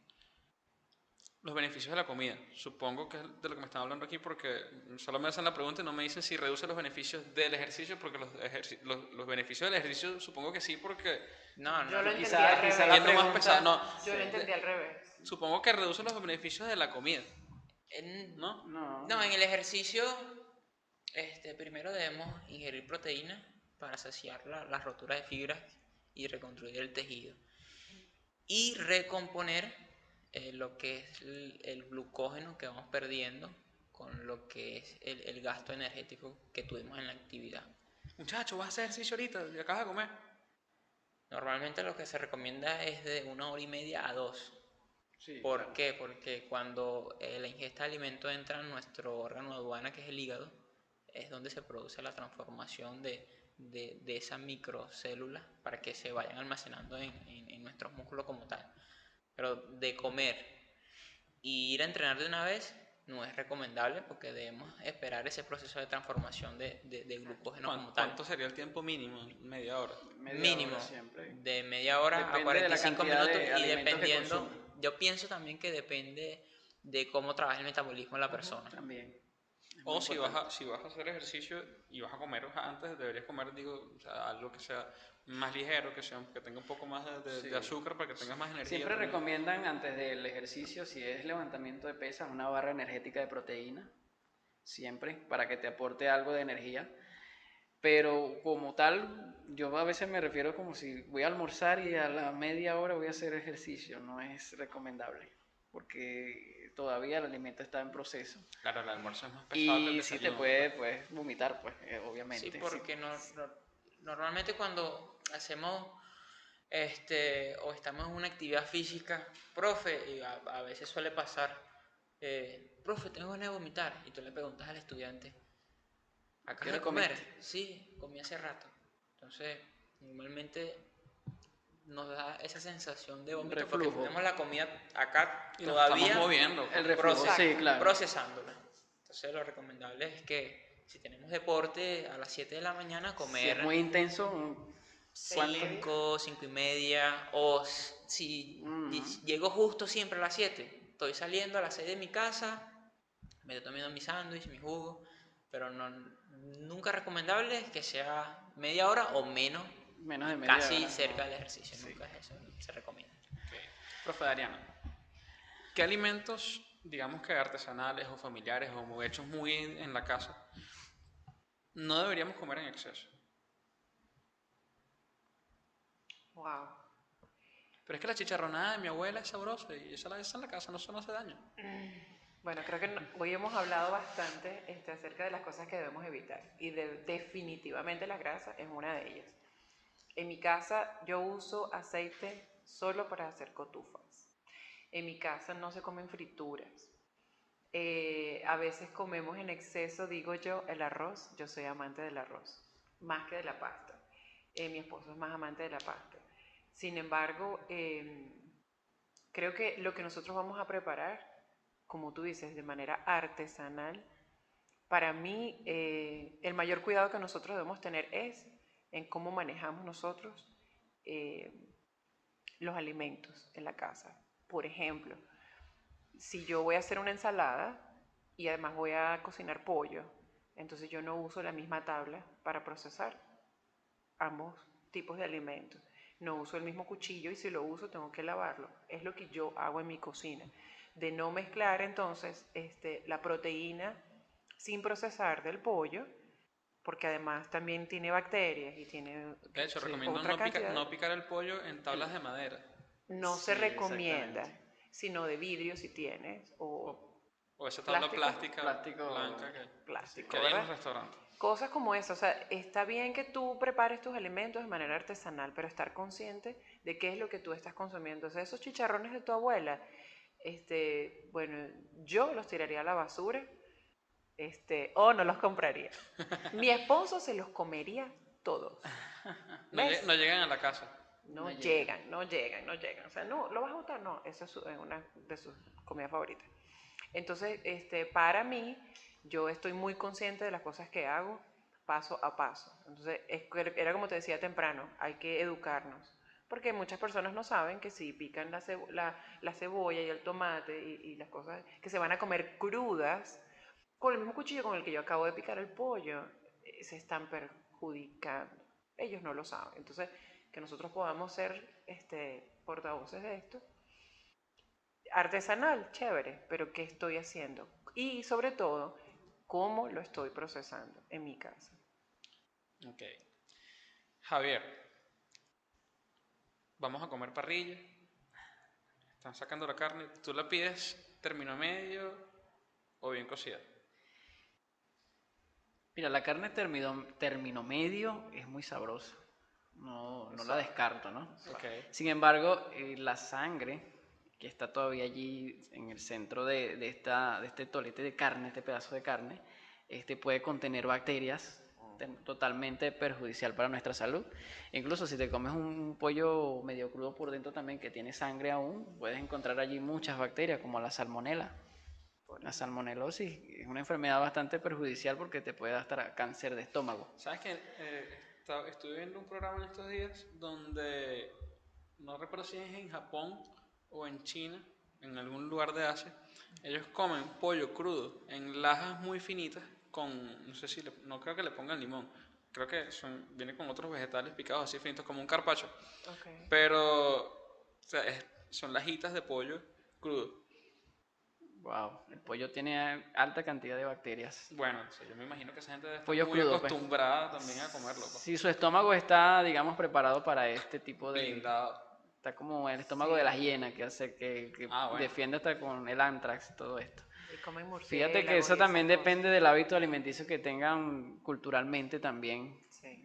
Los beneficios de la comida. Supongo que es de lo que me están hablando aquí porque solo me hacen la pregunta y no me dicen si reduce los beneficios del ejercicio, porque los beneficios del ejercicio supongo que sí, porque No, Yo lo entendí quizá- al quizá revés. la yendo más pregunta- pesado, no, Yo lo entendí al revés. supongo que reduce los beneficios de la comida, ¿no? No. En el ejercicio, primero debemos ingerir proteínas para saciar las roturas de fibras y reconstruir el tejido. Y recomponer lo que es el glucógeno que vamos perdiendo con lo que es el gasto energético que tuvimos en la actividad. Muchacho, vas a hacer ejercicio ahorita y acabas de comer. Normalmente lo que se recomienda es de 1 hora y media a 2. Sí, ¿Por claro. qué? Porque cuando la ingesta de alimento entra en nuestro órgano de aduana, que es el hígado, es donde se produce la transformación de esas microcélulas para que se vayan almacenando en nuestros músculos como tal. Pero de comer y ir a entrenar de una vez no es recomendable porque debemos esperar ese proceso de transformación de glucógeno como tal. ¿Cuánto sería el tiempo mínimo? Media hora. Mínimo siempre. de media hora a Depende de la 45 cantidad de minutos y alimentos que dependiendo, consuma. yo pienso también que depende de cómo trabaja el metabolismo de la persona. También. O si vas a hacer ejercicio y vas a comer antes, deberías comer, digo, o sea, algo que sea más ligero, que tenga un poco más de azúcar para que tengas más energía. Siempre también. recomiendan antes del ejercicio, si es levantamiento de pesas, una barra energética de proteína. Siempre, para que te aporte algo de energía. Pero como tal, yo a veces me refiero como si voy a almorzar y a la media hora voy a hacer ejercicio. No es recomendable, porque todavía el alimento está en proceso. Claro, el almuerzo es más pesado que el Y sí te desayuno. puedes vomitar, pues, obviamente. Sí, porque normalmente cuando hacemos o estamos en una actividad física, profe, y a veces suele pasar, profe, tengo ganas de vomitar, y tú le preguntas al estudiante, ¿acabas ¿Qué de hora comer? comiste? Sí, comí hace rato. Entonces, normalmente nos da esa sensación de vómito porque Reflujo. tenemos la comida acá Y nos estamos todavía moviendo. El reflujo, sí, claro. procesándola. Entonces, lo recomendable es que si tenemos deporte a las 7 de la mañana, Si es comer muy intenso, ¿cuánto? 5 y media, o si llego justo siempre a las 7, estoy saliendo a las 6 de mi casa, me estoy tomando mi sándwich, mi jugo, pero nunca recomendable que sea media hora o menos, Menos de media casi hora, cerca no. del ejercicio, Sí. nunca es eso, se recomienda. Okay. Profe Dariana, ¿qué alimentos, digamos que artesanales o familiares o hechos muy en la casa, no deberíamos comer en exceso? Wow. Pero es que la chicharronada de mi abuela es sabrosa y esa en la casa no hace daño. Bueno, creo que hoy hemos hablado bastante acerca de las cosas que debemos evitar y definitivamente la grasa es una de ellas. En mi casa yo uso aceite solo para hacer cotufas. En mi casa no se comen frituras. A veces comemos en exceso, digo yo, el arroz. Yo soy amante del arroz, más que de la pasta. Mi esposo es más amante de la pasta. Sin embargo, creo que lo que nosotros vamos a preparar, como tú dices, de manera artesanal, para mí el mayor cuidado que nosotros debemos tener es en cómo manejamos nosotros los alimentos en la casa. Por ejemplo, si yo voy a hacer una ensalada y además voy a cocinar pollo, entonces yo no uso la misma tabla para procesar ambos tipos de alimentos. No uso el mismo cuchillo y si lo uso tengo que lavarlo. Es lo que yo hago en mi cocina. De no mezclar entonces la proteína sin procesar del pollo porque además también tiene bacterias y tiene De hecho, Sí. recomiendo otra cantidad. no picar el pollo en tablas de madera. No Sí, se recomienda, exactamente. sino de vidrio si tienes, o O esa tabla plástico, plástica blanca que plástico, hay en ¿verdad? los restaurantes. Cosas como esa, o sea, está bien que tú prepares tus alimentos de manera artesanal, pero estar consciente de qué es lo que tú estás consumiendo. O sea, esos chicharrones de tu abuela, bueno, yo los tiraría a la basura, o no los compraría. Mi esposo se los comería todos. ¿Ves? No llegan a la casa. No No llegan, no llegan, no llegan. O sea, no, ¿lo vas a votar? No, esa es una de sus comidas favoritas. Entonces, para mí, yo estoy muy consciente de las cosas que hago paso a paso. Entonces, era como te decía temprano, hay que educarnos. Porque muchas personas no saben que si pican la cebolla y el tomate y las cosas que se van a comer crudas, con el mismo cuchillo con el que yo acabo de picar el pollo, se están perjudicando. Ellos no lo saben. Entonces, que nosotros podamos ser portavoces de esto. Artesanal, chévere, pero ¿qué estoy haciendo? Y sobre todo, ¿cómo lo estoy procesando en mi casa? Ok. Javier, vamos a comer parrilla. Están sacando la carne. ¿Tú la pides término medio o bien cocida? Mira, la carne término medio es muy sabrosa. No la descarto, ¿no? Ok. Sin embargo, la sangre que está todavía allí en el centro de este tolete de carne, este pedazo de carne, puede contener bacterias totalmente perjudicial para nuestra salud. Incluso si te comes un pollo medio crudo por dentro también que tiene sangre aún, puedes encontrar allí muchas bacterias como la salmonela. La salmonelosis es una enfermedad bastante perjudicial porque te puede dar cáncer de estómago. ¿Sabes qué? Estuve viendo un programa en estos días donde, no recuerdo si es en Japón o en China, en algún lugar de Asia, ellos comen pollo crudo en lajas muy finitas con, no sé si, no creo que le pongan limón, creo que viene con otros vegetales picados así finitos como un carpaccio, Okay. pero o sea, son lajitas de pollo crudo. Wow, el pollo tiene alta cantidad de bacterias. Bueno, o sea, yo me imagino que esa gente debe estar Pollo muy crudo, pues. acostumbrada también a comerlo, pues. Si su estómago está, digamos, preparado para este tipo de... Blindado. Está como el estómago de Sí. las hienas que hace que Bueno. defiende hasta con el antrax y todo esto. Y comen Fíjate que murciélagos eso y también esas cosas. depende del hábito alimenticio que tengan culturalmente también. Sí,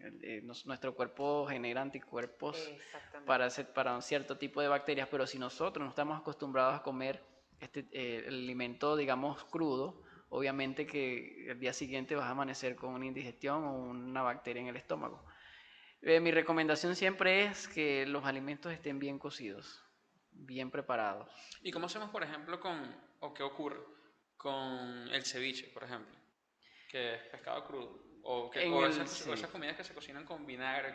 Nuestro cuerpo genera anticuerpos exactamente. para un cierto tipo de bacterias, pero si nosotros no estamos acostumbrados a comer el alimento, digamos, crudo, obviamente que el día siguiente vas a amanecer con una indigestión o una bacteria en el estómago. Mi recomendación siempre es que los alimentos estén bien cocidos, bien preparados. ¿Y cómo hacemos, por ejemplo, o qué ocurre con el ceviche, por ejemplo? Que es pescado crudo. O Sí. esas comidas que se cocinan con vinagre,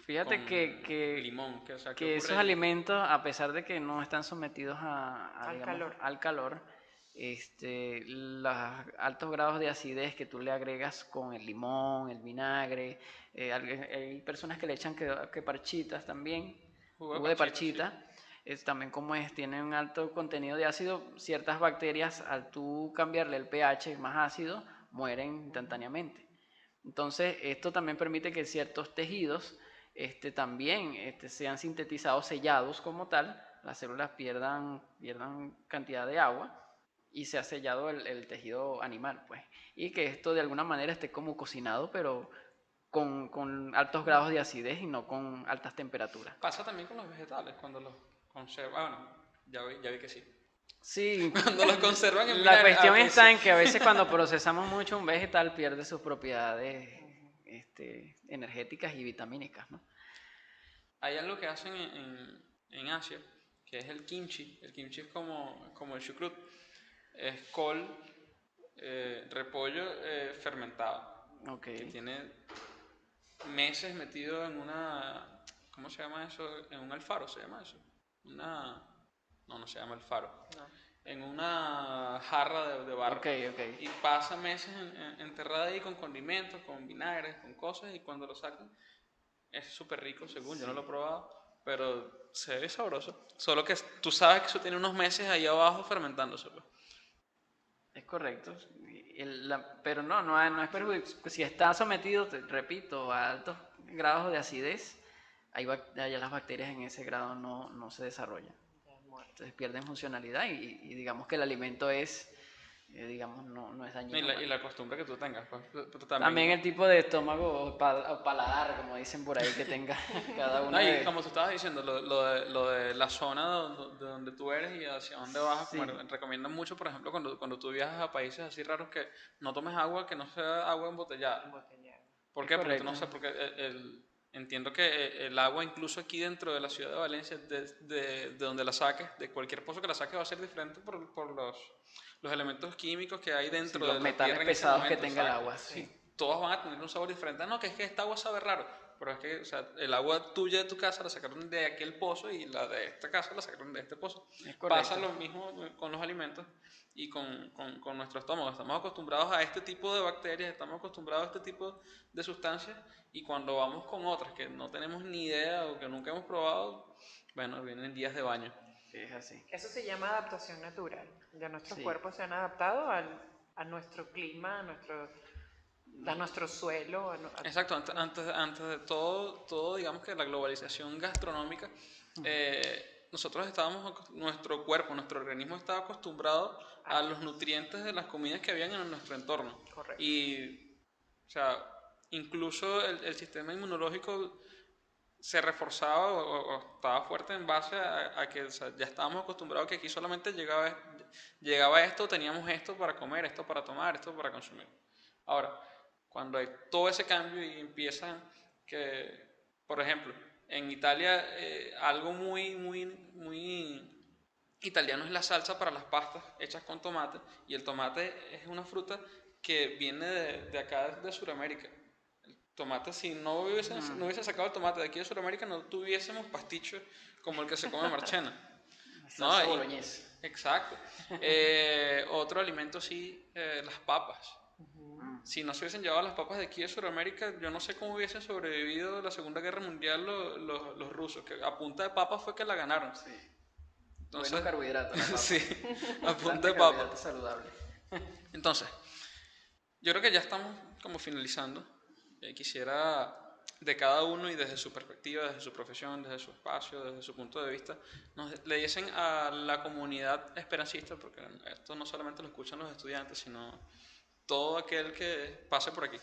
Fíjate con limón. O sea, ¿qué que ocurre esos allí? alimentos, a pesar de que no están sometidos Al digamos, calor. al calor, los altos grados de acidez que tú le agregas con el limón, el vinagre, hay personas que le echan que parchitas también, jugo de Sí. parchita, también tiene un alto contenido de ácido, ciertas bacterias al tú cambiarle el pH más ácido, mueren instantáneamente. Entonces, esto también permite que ciertos tejidos también sean sintetizados, sellados como tal, las células pierdan cantidad de agua y se ha sellado el tejido animal, pues. Y que esto de alguna manera esté como cocinado, pero con altos grados de acidez y no con altas temperaturas. Pasa también con los vegetales, cuando los conservan. Bueno, ya vi que sí. Sí, Cuando los conservan en la vinagre. cuestión Ok, sí. está en que a veces cuando procesamos mucho un vegetal pierde sus propiedades energéticas y vitamínicas, ¿no? Hay algo que hacen en Asia, que es el kimchi. El kimchi es como el chucrut. Es col, repollo fermentado, Ok. que tiene meses metido en una, ¿cómo se llama eso? En un alfaro, ¿se llama eso? No se llama alfaro. No. En una jarra de barro. Ok. Y pasa meses enterrada ahí con condimentos, con vinagres, con cosas, y cuando lo sacan es súper rico, según yo no lo he probado, pero se ve sabroso. Solo que tú sabes que eso tiene unos meses ahí abajo fermentándose, pues. Es correcto. pero no es perjudicial. Si está sometido, repito, a altos grados de acidez, allá las bacterias en ese grado no se desarrollan. Entonces pierden funcionalidad y digamos que el alimento es, digamos, no es dañino. Y la costumbre que tú tengas, pues, pero También el tipo de estómago o paladar, como dicen por ahí, que tenga cada uno No, y de... como tú estabas diciendo, lo de la zona de donde tú eres y hacia dónde vas a comer, Sí. recomiendan mucho, por ejemplo, cuando tú viajas a países así raros que no tomes agua que no sea agua embotellada. Embotellado. ¿Por Es qué? Porque tú no correcto. sé, porque entiendo que el agua incluso aquí dentro de la ciudad de Valencia, de donde la saques, de cualquier pozo que la saques va a ser diferente por los elementos químicos que hay Sí, dentro los de la metales tierra en ese pesados que momento, tenga el exacto. agua, Sí. sí. Todos van a tener un sabor diferente. Ah, no, que es que esta agua sabe raro. Pero es que, o sea, el agua tuya de tu casa la sacaron de aquel pozo y la de esta casa la sacaron de este pozo. Es Pasa correcto. lo mismo con los alimentos y con nuestro estómago. Estamos acostumbrados a este tipo de bacterias, estamos acostumbrados a este tipo de sustancias y cuando vamos con otras que no tenemos ni idea o que nunca hemos probado, bueno, vienen días de baño. Es así. Eso se llama adaptación natural. Ya nuestros Sí. cuerpos se han adaptado a nuestro clima, a nuestro suelo. Exacto, antes de todo, digamos que la globalización gastronómica, nosotros estábamos, nuestro cuerpo, nuestro organismo estaba acostumbrado a los nutrientes de las comidas que habían en nuestro entorno. Correcto. Y, o sea, incluso el sistema inmunológico se reforzaba o estaba fuerte en base a que, o sea, ya estábamos acostumbrados que aquí solamente llegaba esto, teníamos esto para comer, esto para tomar, esto para consumir. Ahora, cuando hay todo ese cambio y empiezan que, por ejemplo, en Italia algo muy italiano es la salsa para las pastas hechas con tomate y el tomate es una fruta que viene de acá de Sudamérica. Tomate, si no hubiesen sacado el tomate de aquí de Sudamérica, no tuviésemos pastichos como el que se come en Marchena. ¿No? Salsa boloñesa. Exacto. Otro alimento sí, las papas. Si no se hubiesen llevado las papas de aquí de Sudamérica, yo no sé cómo hubiesen sobrevivido la Segunda Guerra Mundial los rusos, que a punta de papas fue que la ganaron. Sí. Entonces, Buenos carbohidratos, la papa. sí, a punta Bastante de papas. carbohidrato saludable. Entonces, yo creo que ya estamos como finalizando. Quisiera de cada uno y desde su perspectiva, desde su profesión, desde su espacio, desde su punto de vista, le diesen a la comunidad esperancista, porque esto no solamente lo escuchan los estudiantes, sino todo aquel que pase por aquí.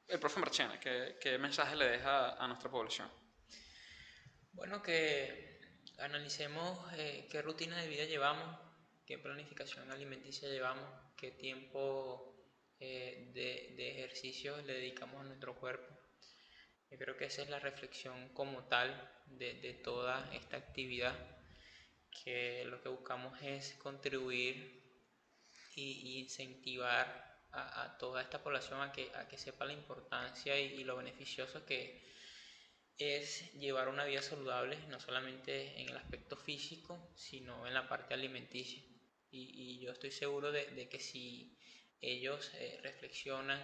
El profe Marchena, ¿qué mensaje le deja a nuestra población? Bueno, que analicemos qué rutina de vida llevamos, qué planificación alimenticia llevamos, qué tiempo de ejercicios le dedicamos a nuestro cuerpo. Yo creo que esa es la reflexión como tal de toda esta actividad, que lo que buscamos es contribuir y incentivar a toda esta población a que sepa la importancia y lo beneficioso que es llevar una vida saludable, no solamente en el aspecto físico, sino en la parte alimenticia. Y yo estoy seguro de que si ellos reflexionan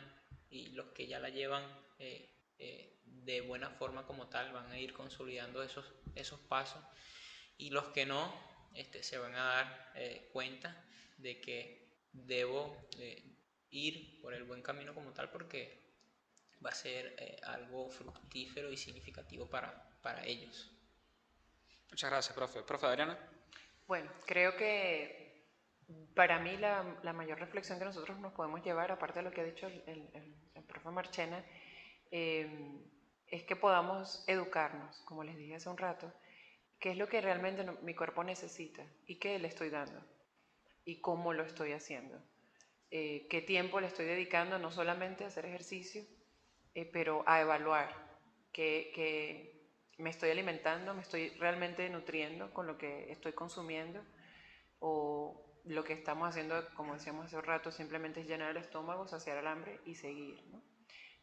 y los que ya la llevan de buena forma como tal, van a ir consolidando esos pasos, y los que no, se van a dar cuenta de que debo ir por el buen camino como tal, porque va a ser algo fructífero y significativo para ellos. Muchas gracias, profe. Profe Adriana. Bueno, creo que para mí la mayor reflexión que nosotros nos podemos llevar, aparte de lo que ha dicho el profe Marchena, es que podamos educarnos, como les dije hace un rato, qué es lo que realmente mi cuerpo necesita y qué le estoy dando y cómo lo estoy haciendo. Qué tiempo le estoy dedicando no solamente a hacer ejercicio, pero a evaluar que me estoy alimentando, me estoy realmente nutriendo con lo que estoy consumiendo, o lo que estamos haciendo, como decíamos hace un rato, simplemente es llenar el estómago, saciar el hambre y seguir, ¿no?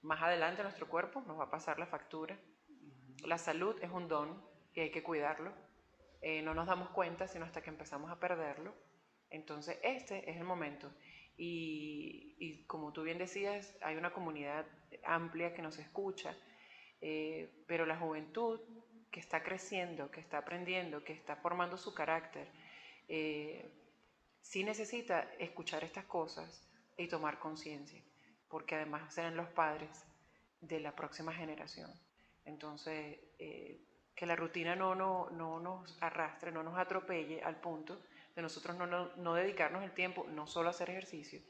Más adelante nuestro cuerpo nos va a pasar la factura. La salud es un don y hay que cuidarlo. No nos damos cuenta sino hasta que empezamos a perderlo. Entonces este es el momento. Y como tú bien decías, hay una comunidad amplia que nos escucha, pero la juventud que está creciendo, que está aprendiendo, que está formando su carácter, sí necesita escuchar estas cosas y tomar conciencia, porque además serán los padres de la próxima generación. Entonces, que la rutina no nos arrastre, no nos atropelle al punto de nosotros no dedicarnos el tiempo no solo a hacer ejercicio,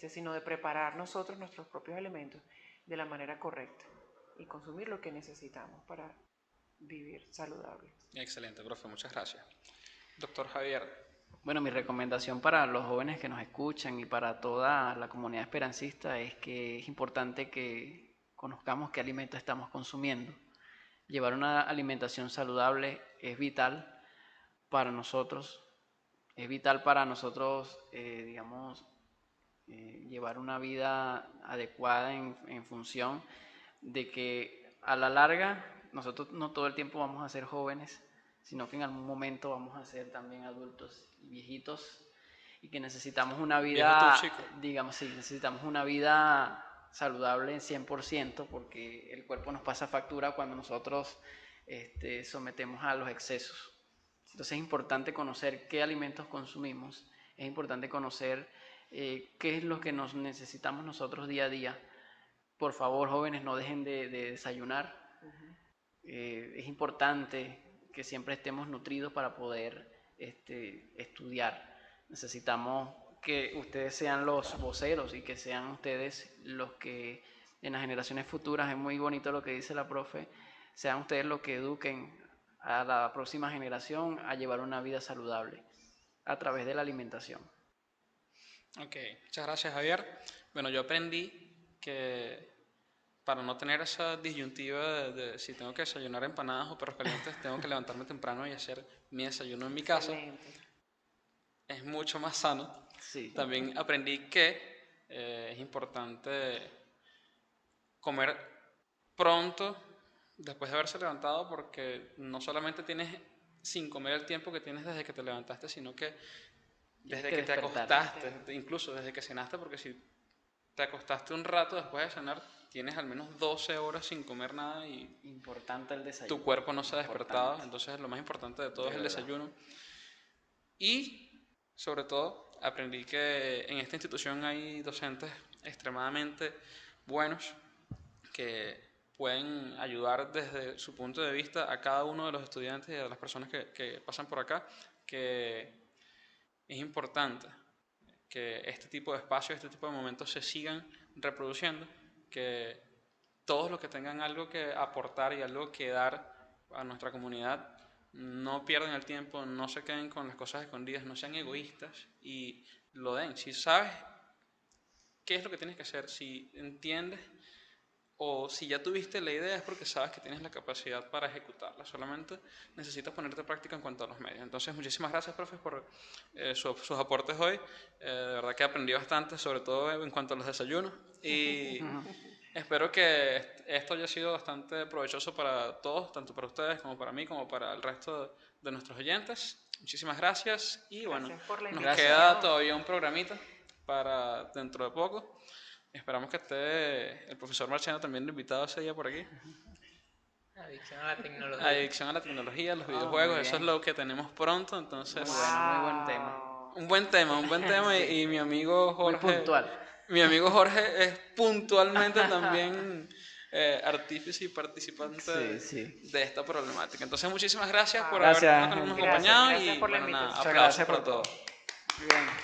sino de preparar nosotros nuestros propios alimentos de la manera correcta y consumir lo que necesitamos para vivir saludables. Excelente, profe, muchas gracias. Doctor Javier. Bueno, mi recomendación para los jóvenes que nos escuchan y para toda la comunidad esperancista es que es importante que conozcamos qué alimentos estamos consumiendo. Llevar una alimentación saludable es vital para nosotros. Es vital para nosotros, llevar una vida adecuada en función de que a la larga nosotros no todo el tiempo vamos a ser jóvenes, sino que en algún momento vamos a ser también adultos y viejitos y que necesitamos una vida, necesitamos una vida saludable en 100% porque el cuerpo nos pasa factura cuando nosotros sometemos a los excesos. Entonces es importante conocer qué alimentos consumimos, es importante conocer qué es lo que nos necesitamos nosotros día a día. Por favor, jóvenes, no dejen de desayunar. Es importante que siempre estemos nutridos para poder estudiar. Necesitamos que ustedes sean los voceros y que sean ustedes los que en las generaciones futuras, es muy bonito lo que dice la profe, sean ustedes los que eduquen a la próxima generación a llevar una vida saludable a través de la alimentación. Ok, muchas gracias, Javier. Bueno, yo aprendí que para no tener esa disyuntiva de si tengo que desayunar empanadas o perros calientes, tengo que levantarme temprano y hacer mi desayuno en mi casa. Excelente. Es mucho más sano. Sí. También aprendí que es importante comer pronto después de haberse levantado, porque no solamente tienes sin comer el tiempo que tienes desde que te levantaste, sino que desde que te acostaste, incluso desde que cenaste, porque si te acostaste un rato después de cenar, tienes al menos 12 horas sin comer nada y Importante el desayuno. tu cuerpo no se ha despertado. Importante. Entonces lo más importante de todo De es el verdad. desayuno. Y sobre todo aprendí que en esta institución hay docentes extremadamente buenos que pueden ayudar desde su punto de vista a cada uno de los estudiantes y a las personas que pasan por acá, que es importante que este tipo de espacios, este tipo de momentos se sigan reproduciendo, que todos los que tengan algo que aportar y algo que dar a nuestra comunidad no pierdan el tiempo, no se queden con las cosas escondidas, no sean egoístas y lo den. Si sabes qué es lo que tienes que hacer, si entiendes o si ya tuviste la idea, es porque sabes que tienes la capacidad para ejecutarla. Solamente necesitas ponerte en práctica en cuanto a los medios. Entonces, muchísimas gracias, profes, por sus aportes hoy. De verdad que aprendí bastante, sobre todo en cuanto a los desayunos. Y espero que esto haya sido bastante provechoso para todos, tanto para ustedes como para mí, como para el resto de nuestros oyentes. Muchísimas gracias. Y bueno, Gracias por la nos invitación. queda todavía un programita para dentro de poco. Esperamos que esté el profesor Marciano también invitado ese día por aquí. Adicción a la tecnología. Adicción a la tecnología, los muy videojuegos, bien. eso es lo que tenemos pronto, entonces... Muy buen tema. Un buen tema y mi amigo Muy Jorge... puntual. Mi amigo Jorge es puntualmente también artífice y participante de esta problemática. Entonces, muchísimas gracias por Gracias, habernos Henry. acompañado Gracias y por la bueno, nada, invitación. aplausos Muchas gracias para por todo. todos. Bien.